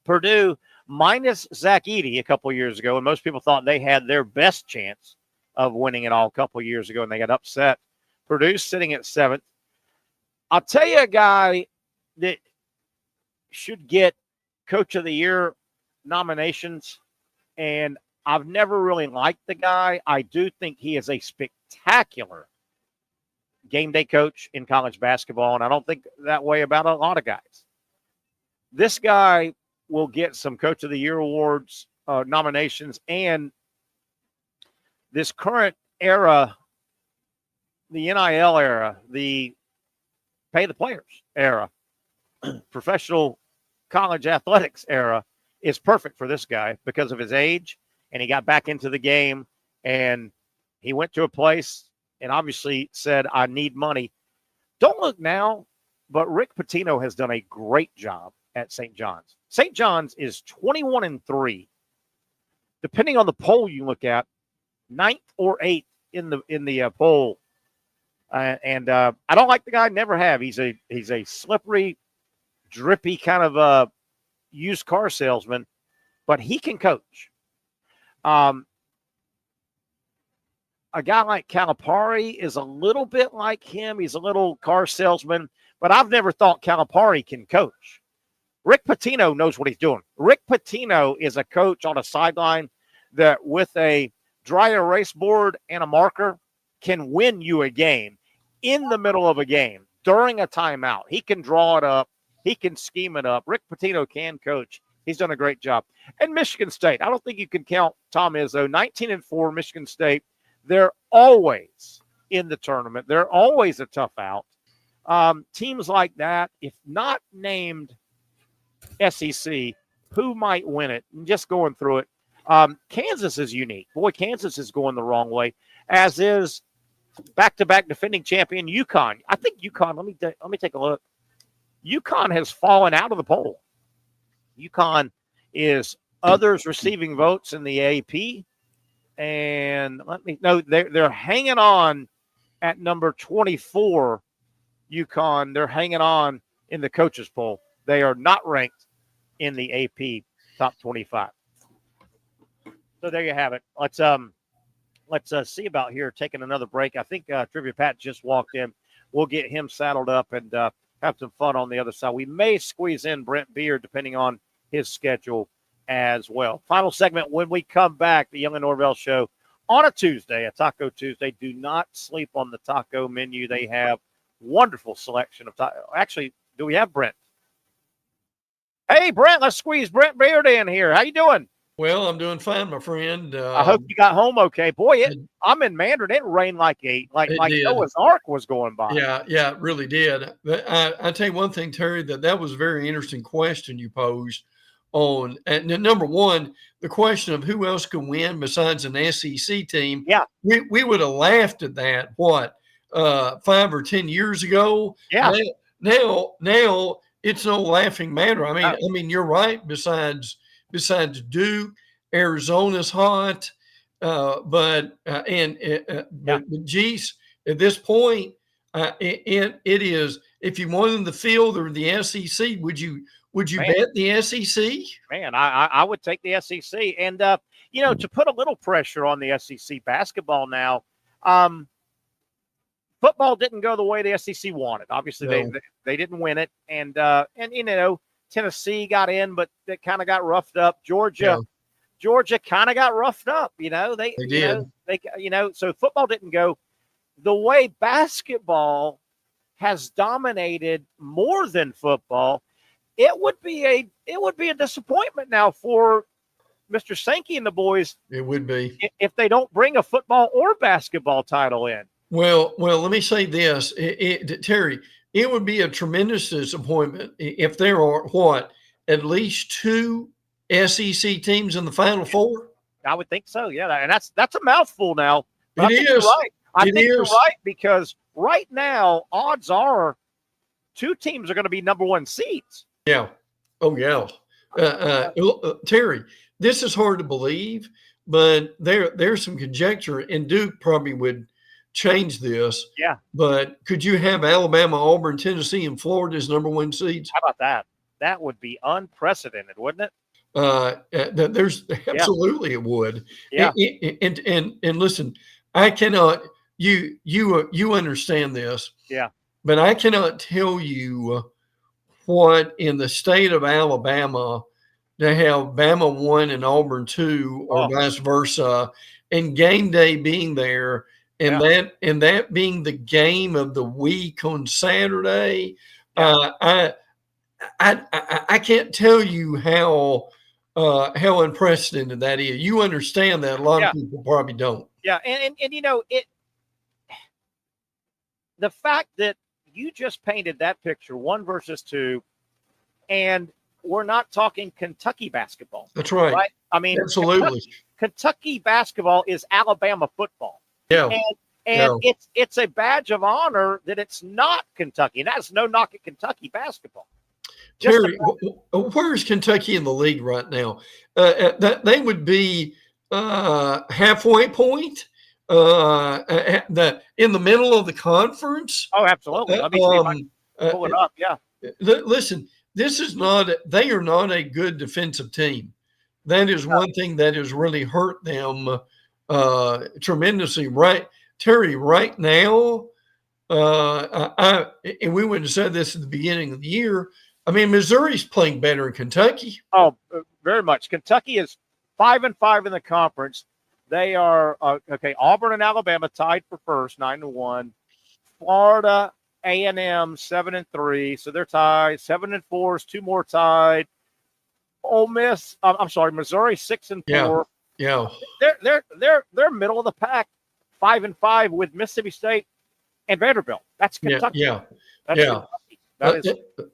Purdue minus Zach Edey a couple years ago, and most people thought they had their best chance of winning it all a couple years ago, and they got upset. Purdue's sitting at 7th. I'll tell you a guy that should get Coach of the Year nominations, and I've never really liked the guy. I do think he is a spectacular game day coach in college basketball, and I don't think that way about a lot of guys. This guy will get some Coach of the Year awards nominations, and this current era, the NIL era, the pay the players era, professional college athletics era is perfect for this guy because of his age, and he got back into the game, and he went to a place and obviously said, I need money. Don't look now, but Rick Pitino has done a great job at St. John's. St. John's is 21-3. Depending on the poll you look at, 9th or 8th in the poll. And I don't like the guy, never have. He's a slippery, drippy kind of used car salesman, but he can coach. A guy like Calipari is a little bit like him. He's a little car salesman, but I've never thought Calipari can coach. Rick Pitino knows what he's doing. Rick Pitino is a coach on a sideline that with a dry erase board and a marker can win you a game in the middle of a game during a timeout. He can draw it up. He can scheme it up. Rick Pitino can coach. He's done a great job. And Michigan State, I don't think you can count Tom Izzo. 19-4 Michigan State. They're always in the tournament. They're always a tough out. Teams like that, if not named SEC, who might win it? And just going through it. Kansas is unique. Boy, Kansas is going the wrong way, as is back-to-back defending champion UConn. I think UConn, let me take a look. UConn has fallen out of the poll. UConn is others receiving votes in the AP. And they're hanging on at number 24, UConn. They're hanging on in the coaches poll. They are not ranked in the AP top 25. So there you have it. Let's see about here, taking another break. I think Trivia Pat just walked in. We'll get him saddled up and have some fun on the other side. We may squeeze in Brent Beard depending on his schedule as well. Final segment when we come back, the Young and Norvelle Show on a Tuesday, a Taco Tuesday. Do not sleep on the taco menu. They have wonderful selection of tacos. Actually, do we have Brent? Hey, Brent, let's squeeze Brent Beard in here. How you doing? Well, I'm doing fine, my friend. I hope you got home okay. Boy, I'm in Mandarin. It rained like Noah's Ark was going by. Yeah, it really did. But I tell you one thing, Terry, that was a very interesting question you posed on. And number one, the question of who else can win besides an SEC team. Yeah, we would have laughed at that. What 5 or 10 years ago? Yeah. Now it's no laughing matter. I mean, you're right. Besides Duke, Arizona's hot, but geez, at this point, it is. If you wanted the field or the SEC, would you bet the SEC? Man, I would take the SEC, and to put a little pressure on the SEC basketball now. Football didn't go the way the SEC wanted. Obviously, they didn't win it, and Tennessee got in, but they kind of got roughed up. Georgia kind of got roughed up. They did. So football didn't go the way basketball has dominated more than football. It would be a disappointment now for Mr. Sankey and the boys. It would be if they don't bring a football or basketball title in. Well, let me say this, Terry. It would be a tremendous disappointment if there are at least 2 SEC teams in the Final Four. I would think so. Yeah, and that's a mouthful now. It is. I think you're right, because right now odds are 2 teams are going to be number 1 seeds. Yeah. Oh yeah. Terry, this is hard to believe, but there's some conjecture, and Duke probably would change this. Yeah. But could you have Alabama, Auburn, Tennessee, and Florida as number 1 seeds? How about that? That would be unprecedented, wouldn't it? There's absolutely it would. Yeah. And listen, I cannot. You understand this. Yeah. But I cannot tell you what in the state of Alabama to have Bama 1 and Auburn 2 or vice versa, and game day being there. And that being the game of the week on Saturday, I can't tell you how unprecedented that is. You understand that. A lot of people probably don't. Yeah, and the fact that you just painted that picture, 1 versus 2, and we're not talking Kentucky basketball. That's right. Right? I mean, absolutely. Kentucky basketball is Alabama football. Yeah. And it's a badge of honor that it's not Kentucky. And that's no knock at Kentucky basketball. Terry, where's Kentucky in the league right now? They would be halfway point, in the middle of the conference. Oh, absolutely. Let me see if I can pull it up. Yeah. Listen, they are not a good defensive team. That is one thing that has really hurt them tremendously. Right, Terry, right now, and we wouldn't have said this at the beginning of the year. I mean, Missouri's playing better than Kentucky. Oh, very much. Kentucky is 5-5 in the conference. They are Auburn and Alabama tied for first, 9-1. Florida A&M 7-3, so they're tied. 7-4 is 2 more tied. Ole Miss, Missouri 6-4. Yeah. They're middle of the pack, 5-5 with Mississippi State and Vanderbilt. That's Kentucky.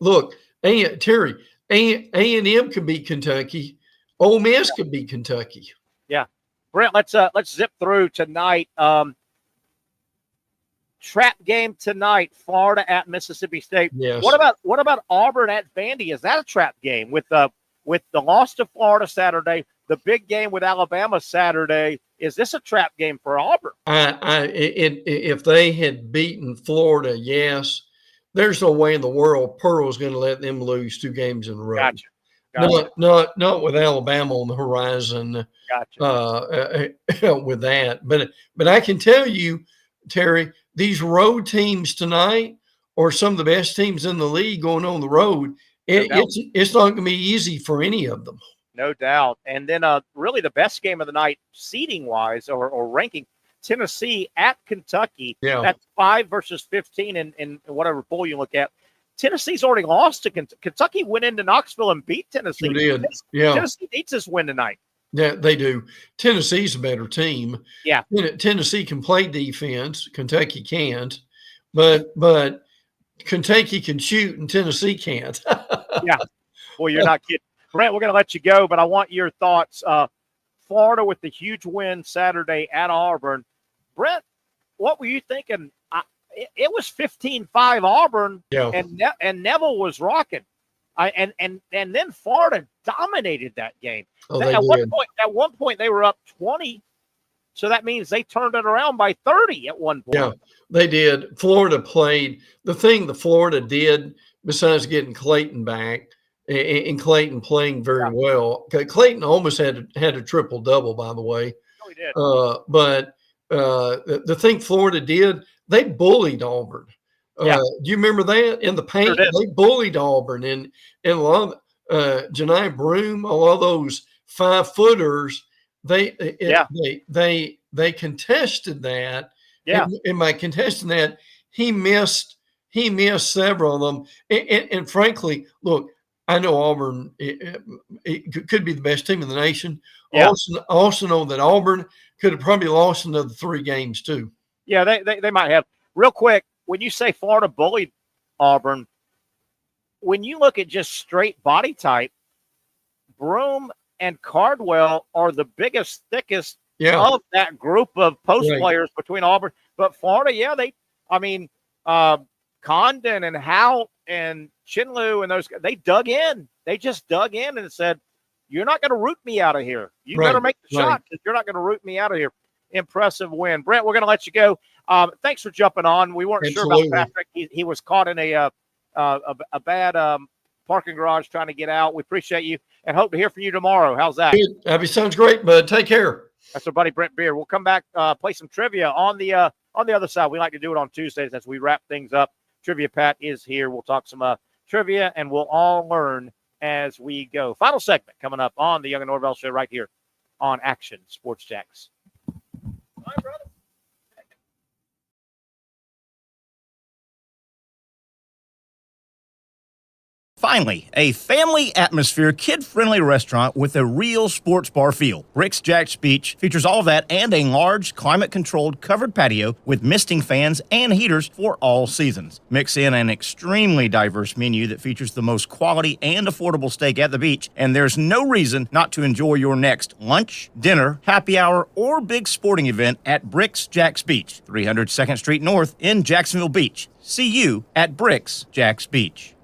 Look, Terry, A&M could beat Kentucky. Ole Miss could beat Kentucky. Yeah. Brent, let's zip through tonight. Trap game tonight, Florida at Mississippi State. Yes. What about Auburn at Vandy? Is that a trap game with the loss to Florida Saturday, the big game with Alabama Saturday? Is this a trap game for Auburn? If they had beaten Florida, yes. There's no way in the world Pearl's going to let them lose 2 games in a row. Gotcha. Not with Alabama on the horizon. Gotcha. With that, but I can tell you, Terry, these road teams tonight are some of the best teams in the league going on the road. It's not going to be easy for any of them. No doubt. And then really the best game of the night, seeding wise or ranking, Tennessee at Kentucky. Yeah. That's 5 versus 15 in whatever poll you look at. Tennessee's already lost to Kentucky. Went into Knoxville and beat Tennessee. It did. Yeah. Tennessee needs this win tonight. Yeah, they do. Tennessee's a better team. Yeah. Tennessee can play defense. Kentucky can't. But Kentucky can shoot and Tennessee can't. Yeah. Well, you're not kidding. Brent, we're going to let you go, but I want your thoughts. Florida with the huge win Saturday at Auburn. Brent, what were you thinking? It was 15-5 Auburn, and Neville was rocking. And then Florida dominated that game. Oh, at one point, they were up 20. So that means they turned it around by 30 at one point. Yeah, they did. Florida played. The thing that Florida did, besides getting Clayton back, and Clayton playing very well. Clayton almost had a triple-double, by the way. Oh, he did. But the thing Florida did, they bullied Auburn. Do you remember that? In the paint, they bullied Auburn. And a lot of Janai Broom, a lot of those 5-footers, they contested that. Yeah. And by contesting that, he missed several of them. And frankly, look, I know Auburn it could be the best team in the nation. Yeah. I also know that Auburn could have probably lost another 3 games too. Yeah, they might have. Real quick, when you say Florida bullied Auburn, when you look at just straight body type, Broom and Cardwell are the biggest, thickest of that group of post players between Auburn. But Florida, Condon and Howe and Chinlu and those guys, they dug in. They just dug in and said, you're not going to root me out of here. You better make the shot because you're not going to root me out of here. Impressive win. Brent, we're going to let you go. Thanks for jumping on. We weren't sure about Patrick. He was caught in a bad parking garage trying to get out. We appreciate you and hope to hear from you tomorrow. How's that? That sounds great, bud. Take care. That's our buddy Brent Beard. We'll come back, play some trivia on the other side. We like to do it on Tuesdays as we wrap things up. Trivia Pat is here. We'll talk some trivia, and we'll all learn as we go. Final segment coming up on the Young and Norvelle Show right here on Action Sports Jacks. Hi, brother. Finally, a family atmosphere, kid-friendly restaurant with a real sports bar feel. Rick's Jack's Beach features all of that and a large, climate-controlled covered patio with misting fans and heaters for all seasons. Mix in an extremely diverse menu that features the most quality and affordable steak at the beach, and there's no reason not to enjoy your next lunch, dinner, happy hour, or big sporting event at Rick's Jack's Beach, 300 2nd Street North in Jacksonville Beach. See you at Rick's Jack's Beach.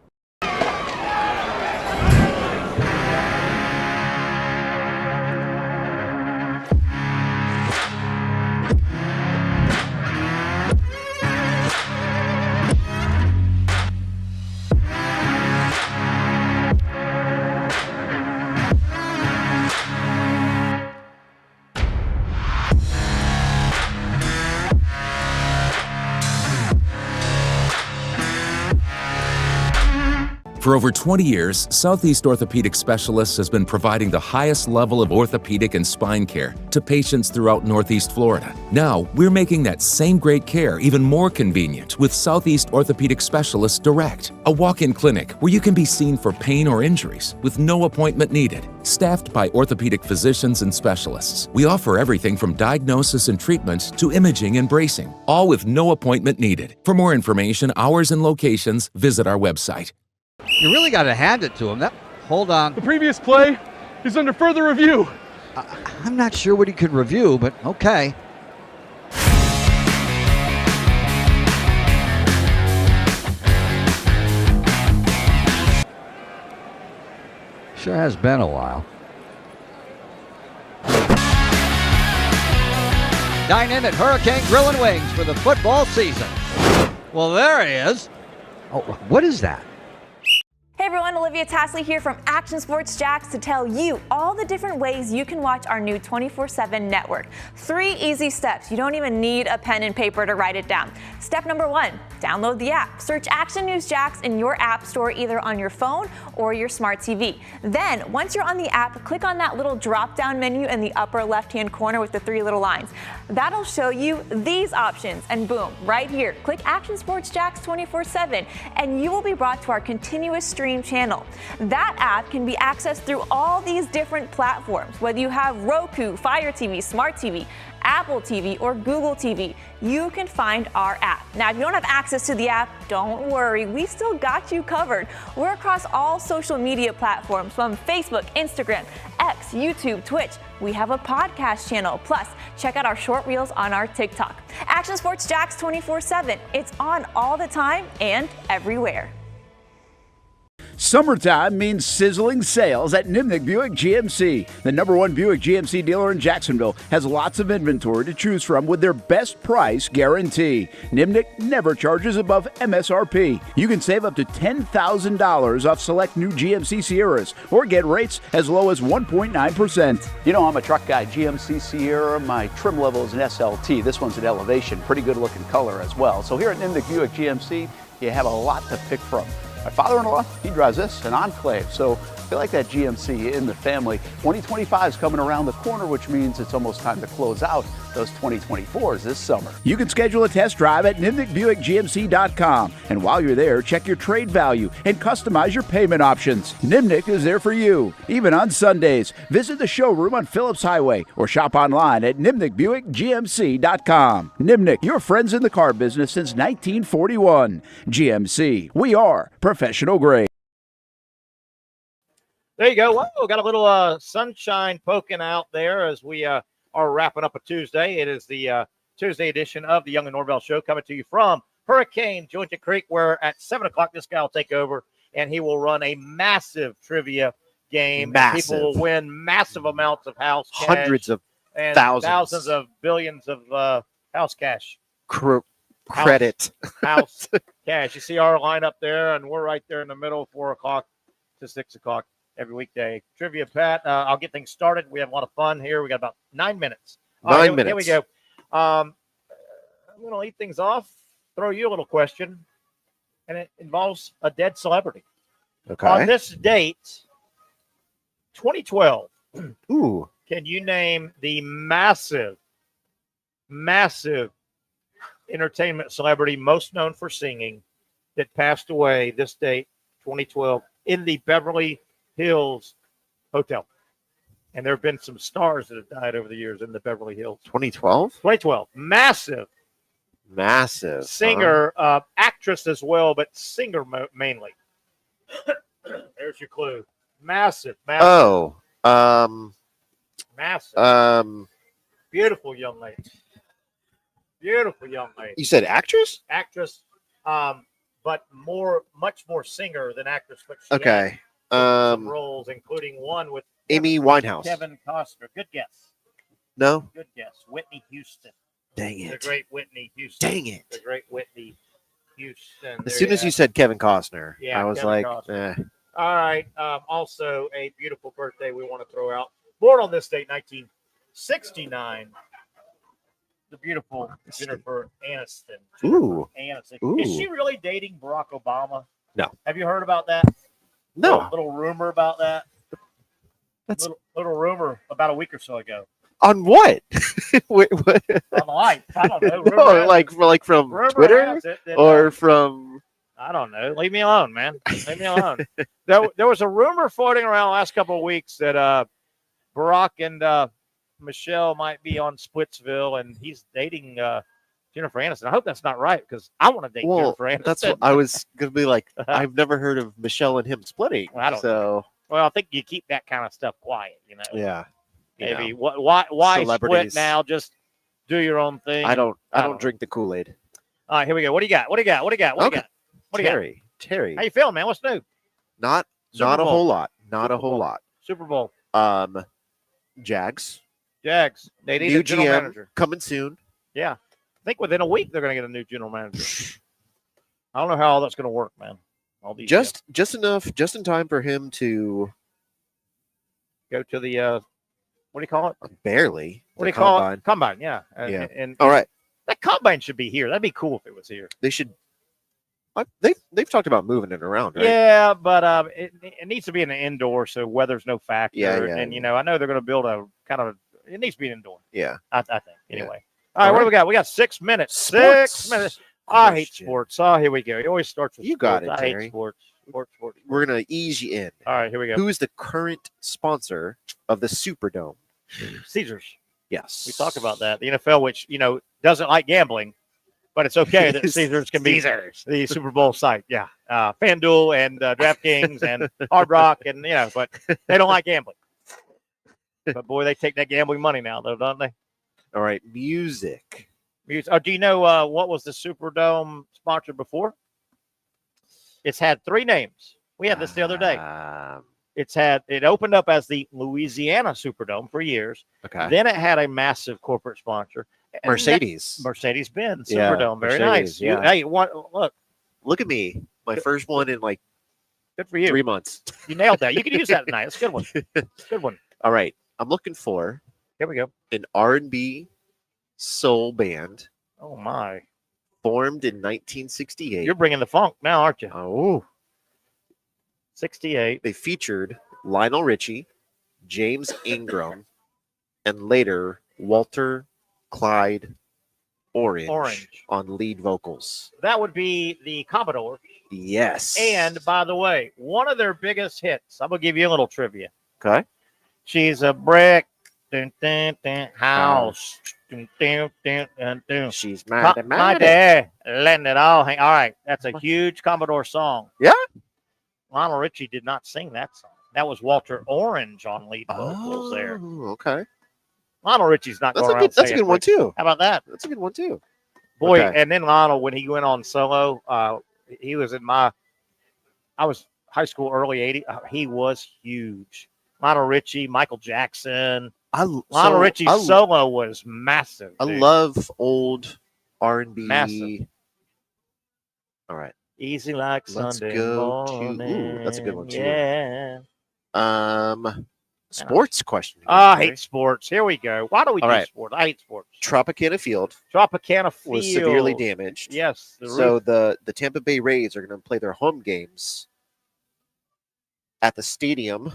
For over 20 years, Southeast Orthopedic Specialists has been providing the highest level of orthopedic and spine care to patients throughout Northeast Florida. Now, we're making that same great care even more convenient with Southeast Orthopedic Specialists Direct, a walk-in clinic where you can be seen for pain or injuries with no appointment needed. Staffed by orthopedic physicians and specialists, we offer everything from diagnosis and treatment to imaging and bracing, all with no appointment needed. For more information, hours, and locations, visit our website. You really got to hand it to him. Hold on. The previous play is under further review. I'm not sure what he could review, but okay. Sure has been a while. Dine in at Hurricane Grill and Wings for the football season. Well, there he is. Oh, what is that? Hey everyone, Olivia Tasley here from Action Sports Jacks to tell you all the different ways you can watch our new 24/7 network. 3 easy steps. You don't even need a pen and paper to write it down. Step number 1, download the app. Search Action News Jacks in your app store either on your phone or your smart TV. Then, once you're on the app, click on that little drop-down menu in the upper left-hand corner with the 3 little lines. That'll show you these options, and boom, right here, click Action Sports Jacks 24/7, and you will be brought to our continuous stream YouTube channel. That app can be accessed through all these different platforms, whether you have Roku, Fire TV, Smart TV, Apple TV, or Google TV. You can find our app. Now, if you don't have access to the app, don't worry. We still got you covered. We're across all social media platforms from Facebook, Instagram, X, YouTube, Twitch. We have a podcast channel. Plus, check out our short reels on our TikTok. Action Sports Jax 24/7. It's on all the time and everywhere. Summertime means sizzling sales at Nimnick Buick GMC. The #1 Buick GMC dealer in Jacksonville has lots of inventory to choose from with their best price guarantee. Nimnick never charges above MSRP. You can save up to $10,000 off select new GMC Sierras or get rates as low as 1.9%. You know, I'm a truck guy. GMC Sierra, my trim level is an SLT. This one's an Elevation. Pretty good looking color as well. So here at Nimnick Buick GMC, you have a lot to pick from. My father-in-law, he drives this, an Enclave, so I like that GMC in the family. 2025 is coming around the corner, which means it's almost time to close out those 2024s this summer. You can schedule a test drive at NimnickBuickGMC.com, and while you're there, check your trade value and customize your payment options. Nimnick is there for you, even on Sundays. Visit the showroom on Phillips Highway or shop online at NimnickBuickGMC.com. Nimnick, your friends in the car business since 1941. GMC, we are professional grade. There you go. Whoa, got a little sunshine poking out there as we are wrapping up a Tuesday. It is the Tuesday edition of the Young and Norvelle Show coming to you from Hurricane Julington Creek, where at 7 o'clock this guy will take over, and he will run a massive trivia game. Massive. People will win massive amounts of house cash. Hundreds of and thousands of billions of house cash. Credit. House cash. You see our line up there, and we're right there in the middle, 4 o'clock to 6 o'clock. Every weekday. Trivia, Pat. I'll get things started. We have a lot of fun here. We got about 9 minutes. Nine minutes. Here we go. I'm going to lead things off, throw you a little question, and it involves a dead celebrity. Okay. On this date, 2012, Ooh. Can you name the massive entertainment celebrity most known for singing that passed away this date, 2012, in the Beverly Hills Hotel? And there have been some stars that have died over the years in the Beverly Hills. 2012? Massive singer, actress as well, but singer mainly. There's your clue. Massive. Oh. Massive. Beautiful young lady. You said actress? Actress, but much more singer than actress. But she Okay. some roles, including one with Amy Winehouse. Kevin Costner. Good guess. No? Good guess. Whitney Houston. Dang it. The great Whitney Houston. Dang it. The great Whitney Houston. As soon as you said Kevin Costner, Yeah, I was Kevin like, Costner. All right. Also, a beautiful birthday we want to throw out. Born on this date, 1969. The beautiful Jennifer Aniston. Ooh. Aniston. Ooh. Is she really dating Barack Obama? No. Have you heard about that? No. Little rumor about that. That's Little rumor about a week or so ago. on what? What? On the light. I don't know. No, like from Twitter or from. I don't know. Leave me alone, man. Leave me alone. There was a rumor floating around the last couple of weeks that Barack and Michelle might be on Splitsville, and he's dating Jennifer Aniston. I hope that's not right, because I want to date Jennifer Aniston. That's what I was going to be like. I've never heard of Michelle and him splitting. Well, I don't know. Well, I think you keep that kind of stuff quiet, you know. Yeah. Maybe. Why split now? Just do your own thing. I don't drink the Kool-Aid. All right, here we go. What do you got? What do you got? What do you got? What do you got? What do you got? Terry. How you feeling, man? What's new? Not a whole lot. Not a whole lot. Super Bowl. Jags. They need new a general GM manager. Coming soon. Yeah. I think within a week they're going to get a new general manager. I don't know how all that's going to work, man. All these just enough, just in time for him to go to the what do you call it? Barely. What do you call it? Combine, yeah. Yeah. And all right. That combine should be here. That'd be cool if it was here. They should. They've talked about moving it around, right? Yeah, but it needs to be in the indoor, so weather's no factor. Yeah. And I know they're going to build a kind of. It needs to be indoor. Yeah, I think. Anyway, Yeah. all right. What do we got? We got 6 minutes. Sports. 6 minutes. I hate sports. Oh, here we go. It always starts with you sports. got it, I Terry. hate sports. We're gonna ease you in. All right, here we go. Who is the current sponsor of the Superdome? Caesars. Yes. We talked about that. The NFL, which, doesn't like gambling, but it's okay that Caesars can be the Super Bowl site. Yeah. FanDuel and DraftKings and Hard Rock and, but they don't like gambling. But, boy, they take that gambling money now, though, don't they? All right. Music. Oh, do you know what was the Superdome sponsor before? It's had 3 names. We had this the other day. It opened up as the Louisiana Superdome for years. Okay. Then it had a massive corporate sponsor. Mercedes-Benz Superdome. Very nice. Yeah. Look at me. My first one in good for you. 3 months. You nailed that. You can use that tonight. That's a good one. Good one. All right. I'm looking for Here we go. an R&B soul band. Oh, my. Formed in 1968. You're bringing the funk now, aren't you? Oh. 68. They featured Lionel Richie, James Ingram, and later Walter Clyde Orange on lead vocals. That would be the Commodores. Yes. And, by the way, one of their biggest hits, I'm going to give you a little trivia. Okay. She's a brick house. She's my dad, letting it all hang. All right, that's a huge Commodore song. Yeah. Lionel Richie did not sing that song. That was Walter Orange on lead vocals there. Okay. Lionel Richie's not going around. That's a good one, too. How about that? That's a good one, too. Boy, Okay. and then Lionel, when he went on solo, he was I was high school, early 80s. He was huge. Lionel Richie, Michael Jackson. Lionel Richie's solo was massive. I dude. love old R&B. Massive. All right. Easy like Let's Sunday go morning. to that's a good one too. Yeah. Sports question. I hate sports. Here we go. Why do we do sports? I hate sports. Tropicana Field was severely damaged. Yes. So the Tampa Bay Rays are going to play their home games at the stadium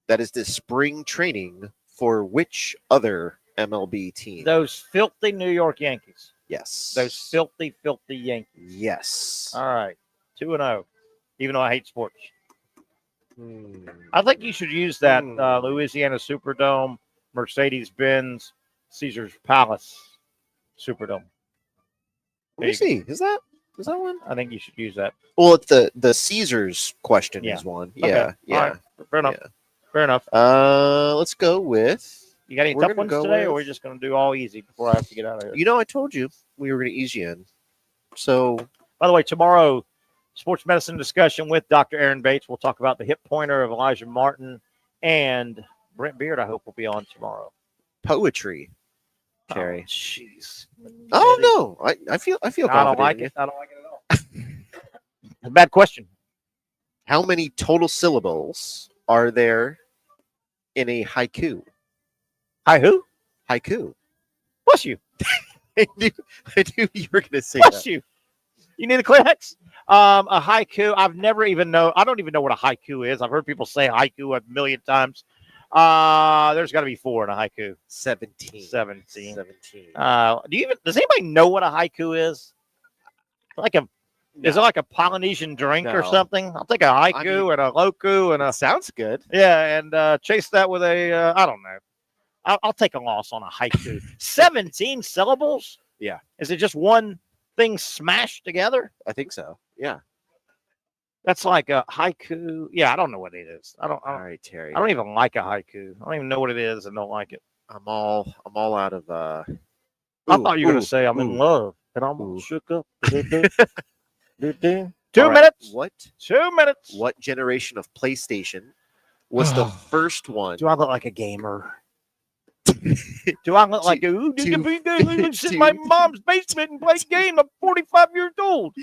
that is the spring training for which other MLB team? Those filthy New York Yankees. Yes. Those filthy, filthy Yankees. Yes. All right. 2-0, even though I hate sports. I think you should use that Louisiana Superdome, Mercedes-Benz, Caesars Palace Superdome. Let me see. Is that one? I think you should use that. Well, it's the Caesars question is one. Okay. Yeah. Yeah. All right. Fair enough. Yeah. Fair enough. Let's go with. You got any tough ones today, or are we just going to do all easy before I have to get out of here? I told you we were going to ease you in. So, by the way, tomorrow, sports medicine discussion with Dr. Aaron Bates. We'll talk about the hip pointer of Elijah Martin, and Brent Beard, I hope, will be on tomorrow. Poetry, Terry. Jeez. Oh no, I feel confident. I don't like it. I don't like it at all. A bad question. How many total syllables are there in a haiku? Haiku. Bless you. I knew you were going to say Bless that. you. You need a Kleenex? A haiku. I don't even know what a haiku is. I've heard people say haiku a million times. There's got to be 4 in a haiku. 17. Does anybody know what a haiku is? Is it like a Polynesian drink or something? I'll take a haiku and a loku and a. Sounds good. Yeah, and chase that with a. I don't know. I'll take a loss on a haiku. 17 syllables? Yeah. Is it just one thing smashed together? I think so. Yeah. That's like a haiku. Yeah, I don't know what it is. All right, Terry. I don't even like a haiku. I don't even know what it is and don't like it. I'm all out of. I thought you were going to say I'm in love and I'm shook up. 2 minutes. What? 2 minutes. What generation of PlayStation was the first one? Do I look like a gamer? Do I look like sit in my mom's basement and play game? I'm 45 years old.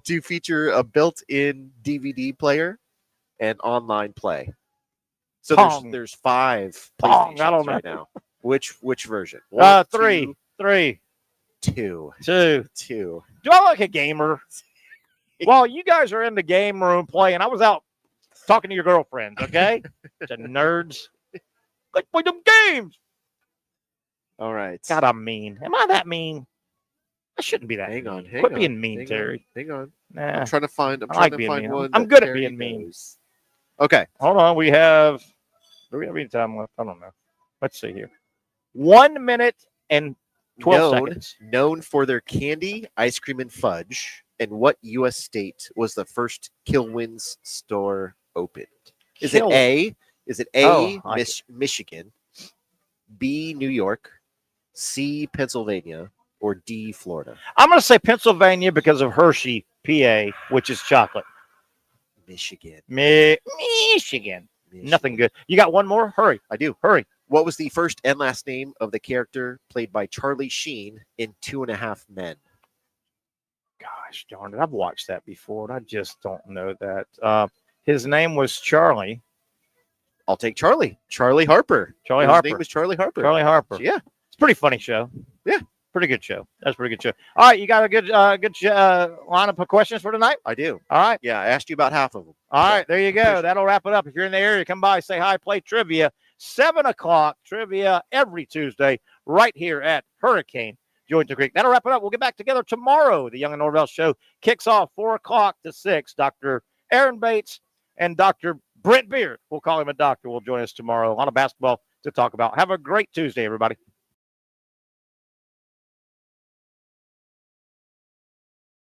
To feature a built-in DVD player and online play. So there's 5 PlayStations I don't know. right now. Which version? 3. 2. Do I look like a gamer? Well, you guys are in the game room playing. I was out talking to your girlfriends, okay? The nerds. Like, play them games. All right. God, I'm mean. Am I that mean? That shouldn't be that. Hang on. Quit being mean, Terry. Hang on. Nah. I'm trying to find mean. one. I'm that good at Terry being mean. knows. Okay. Hold on. Do we have any time left? I don't know. Let's see here. 1 minute and 12 seconds. Known for their candy, ice cream, and fudge. And what U.S. state was the first Kilwins store opened? Is it A, Michigan, B, New York, C, Pennsylvania, or D, Florida? I'm going to say Pennsylvania because of Hershey, PA, which is chocolate. Michigan. Michigan. Nothing good. You got one more? Hurry. I do. Hurry. What was the first and last name of the character played by Charlie Sheen in 2.5 Men? Gosh darn it. I've watched that before, and I just don't know that. His name was Charlie. I'll take Charlie. Charlie Harper. His name was Charlie Harper. Charlie Harper. Yeah. It's a pretty funny show. Yeah. Pretty good show. That's a pretty good show. All right. You got a good lineup of questions for tonight? I do. All right. Yeah. I asked you about half of them. All right. There you go. That'll wrap it up. If you're in the area, come by, say hi, play trivia. 7 o'clock trivia every Tuesday right here at Hurricane Julington Creek. That'll wrap it up. We'll get back together tomorrow. The Young and Norvelle show kicks off 4 o'clock to 6. Dr. Aaron Bates and Dr. Brent Beard, we'll call him a doctor, will join us tomorrow. A lot of basketball to talk about. Have a great Tuesday, everybody.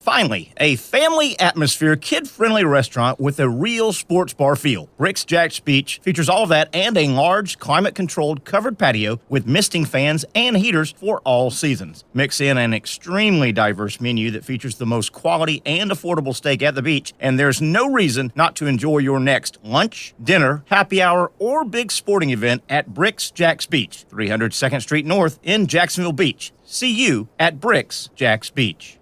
Finally, a family atmosphere, kid-friendly restaurant with a real sports bar feel. Rick's Jack's Beach features all of that and a large, climate-controlled covered patio with misting fans and heaters for all seasons. Mix in an extremely diverse menu that features the most quality and affordable steak at the beach, and there's no reason not to enjoy your next lunch, dinner, happy hour, or big sporting event at Rick's Jack's Beach, 300 2nd Street North in Jacksonville Beach. See you at Rick's Jack's Beach.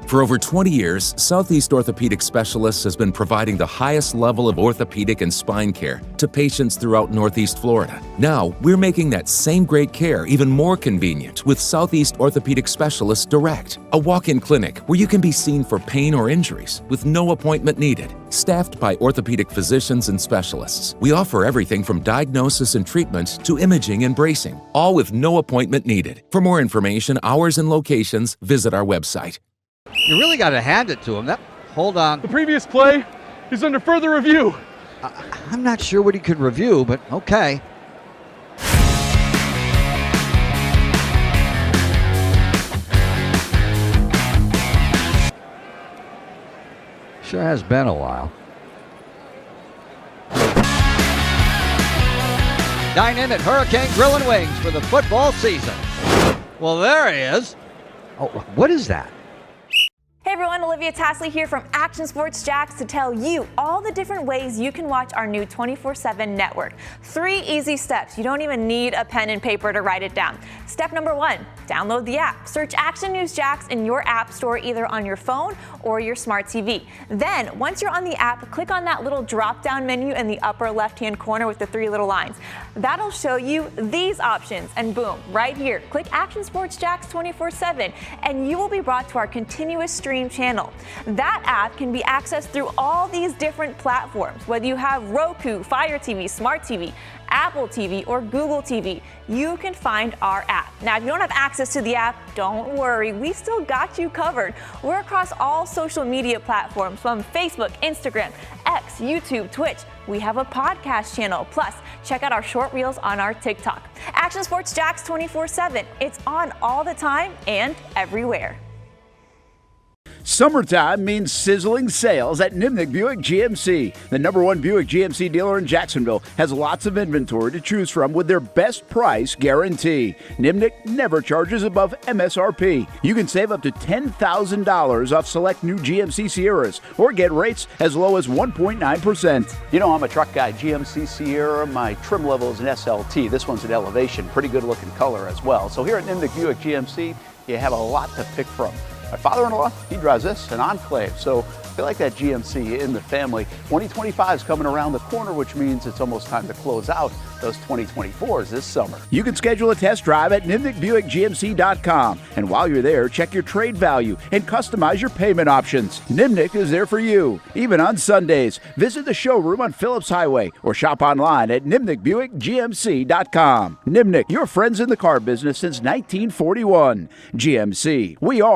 For over 20 years, Southeast Orthopedic Specialists has been providing the highest level of orthopedic and spine care to patients throughout Northeast Florida. Now, we're making that same great care even more convenient with Southeast Orthopedic Specialists Direct, a walk-in clinic where you can be seen for pain or injuries with no appointment needed. Staffed by orthopedic physicians and specialists, we offer everything from diagnosis and treatment to imaging and bracing, all with no appointment needed. For more information, hours, and locations, visit our website. You really got to hand it to him. Hold on. The previous play is under further review. I'm not sure what he could review, but okay. Sure has been a while. Dine in at Hurricane Grill and Wings for the football season. Well, there he is. Oh, what is that? Hey everyone, Olivia Tasley here from Action Sports Jax to tell you all the different ways you can watch our new 24/7 network. 3 easy steps. You don't even need a pen and paper to write it down. Step number 1, download the app. Search Action News Jax in your app store either on your phone or your smart TV. Then, once you're on the app, click on that little drop-down menu in the upper left-hand corner with the 3 little lines. That'll show you these options, and boom, right here, click Action Sports Jax 24/7, and you will be brought to our continuous stream channel. That app can be accessed through all these different platforms. Whether you have Roku, Fire TV, Smart TV, Apple TV, or Google TV, you can find our app. Now, if you don't have access to the app, don't worry, we still got you covered. We're across all social media platforms from Facebook, Instagram, X, YouTube, Twitch. We have a podcast channel. Plus, check out our short reels on our TikTok. Action Sports Jax 24/7. It's on all the time and everywhere. Summertime means sizzling sales at Nimnick Buick GMC. The #1 Buick GMC dealer in Jacksonville has lots of inventory to choose from with their best price guarantee. Nimnick never charges above MSRP. You can save up to $10,000 off select new GMC Sierras or get rates as low as 1.9%. You know, I'm a truck guy. GMC Sierra, my trim level is an SLT. This one's an Elevation. Pretty good looking color as well. So here at Nimnick Buick GMC, you have a lot to pick from. My father-in-law, he drives this, an Enclave, so I feel like that GMC in the family. 2025 is coming around the corner, which means it's almost time to close out those 2024s this summer. You can schedule a test drive at NimnickBuickGMC.com, and while you're there, check your trade value and customize your payment options. Nimnick is there for you, even on Sundays. Visit the showroom on Phillips Highway or shop online at NimnickBuickGMC.com. Nimnick, your friends in the car business since 1941. GMC, we are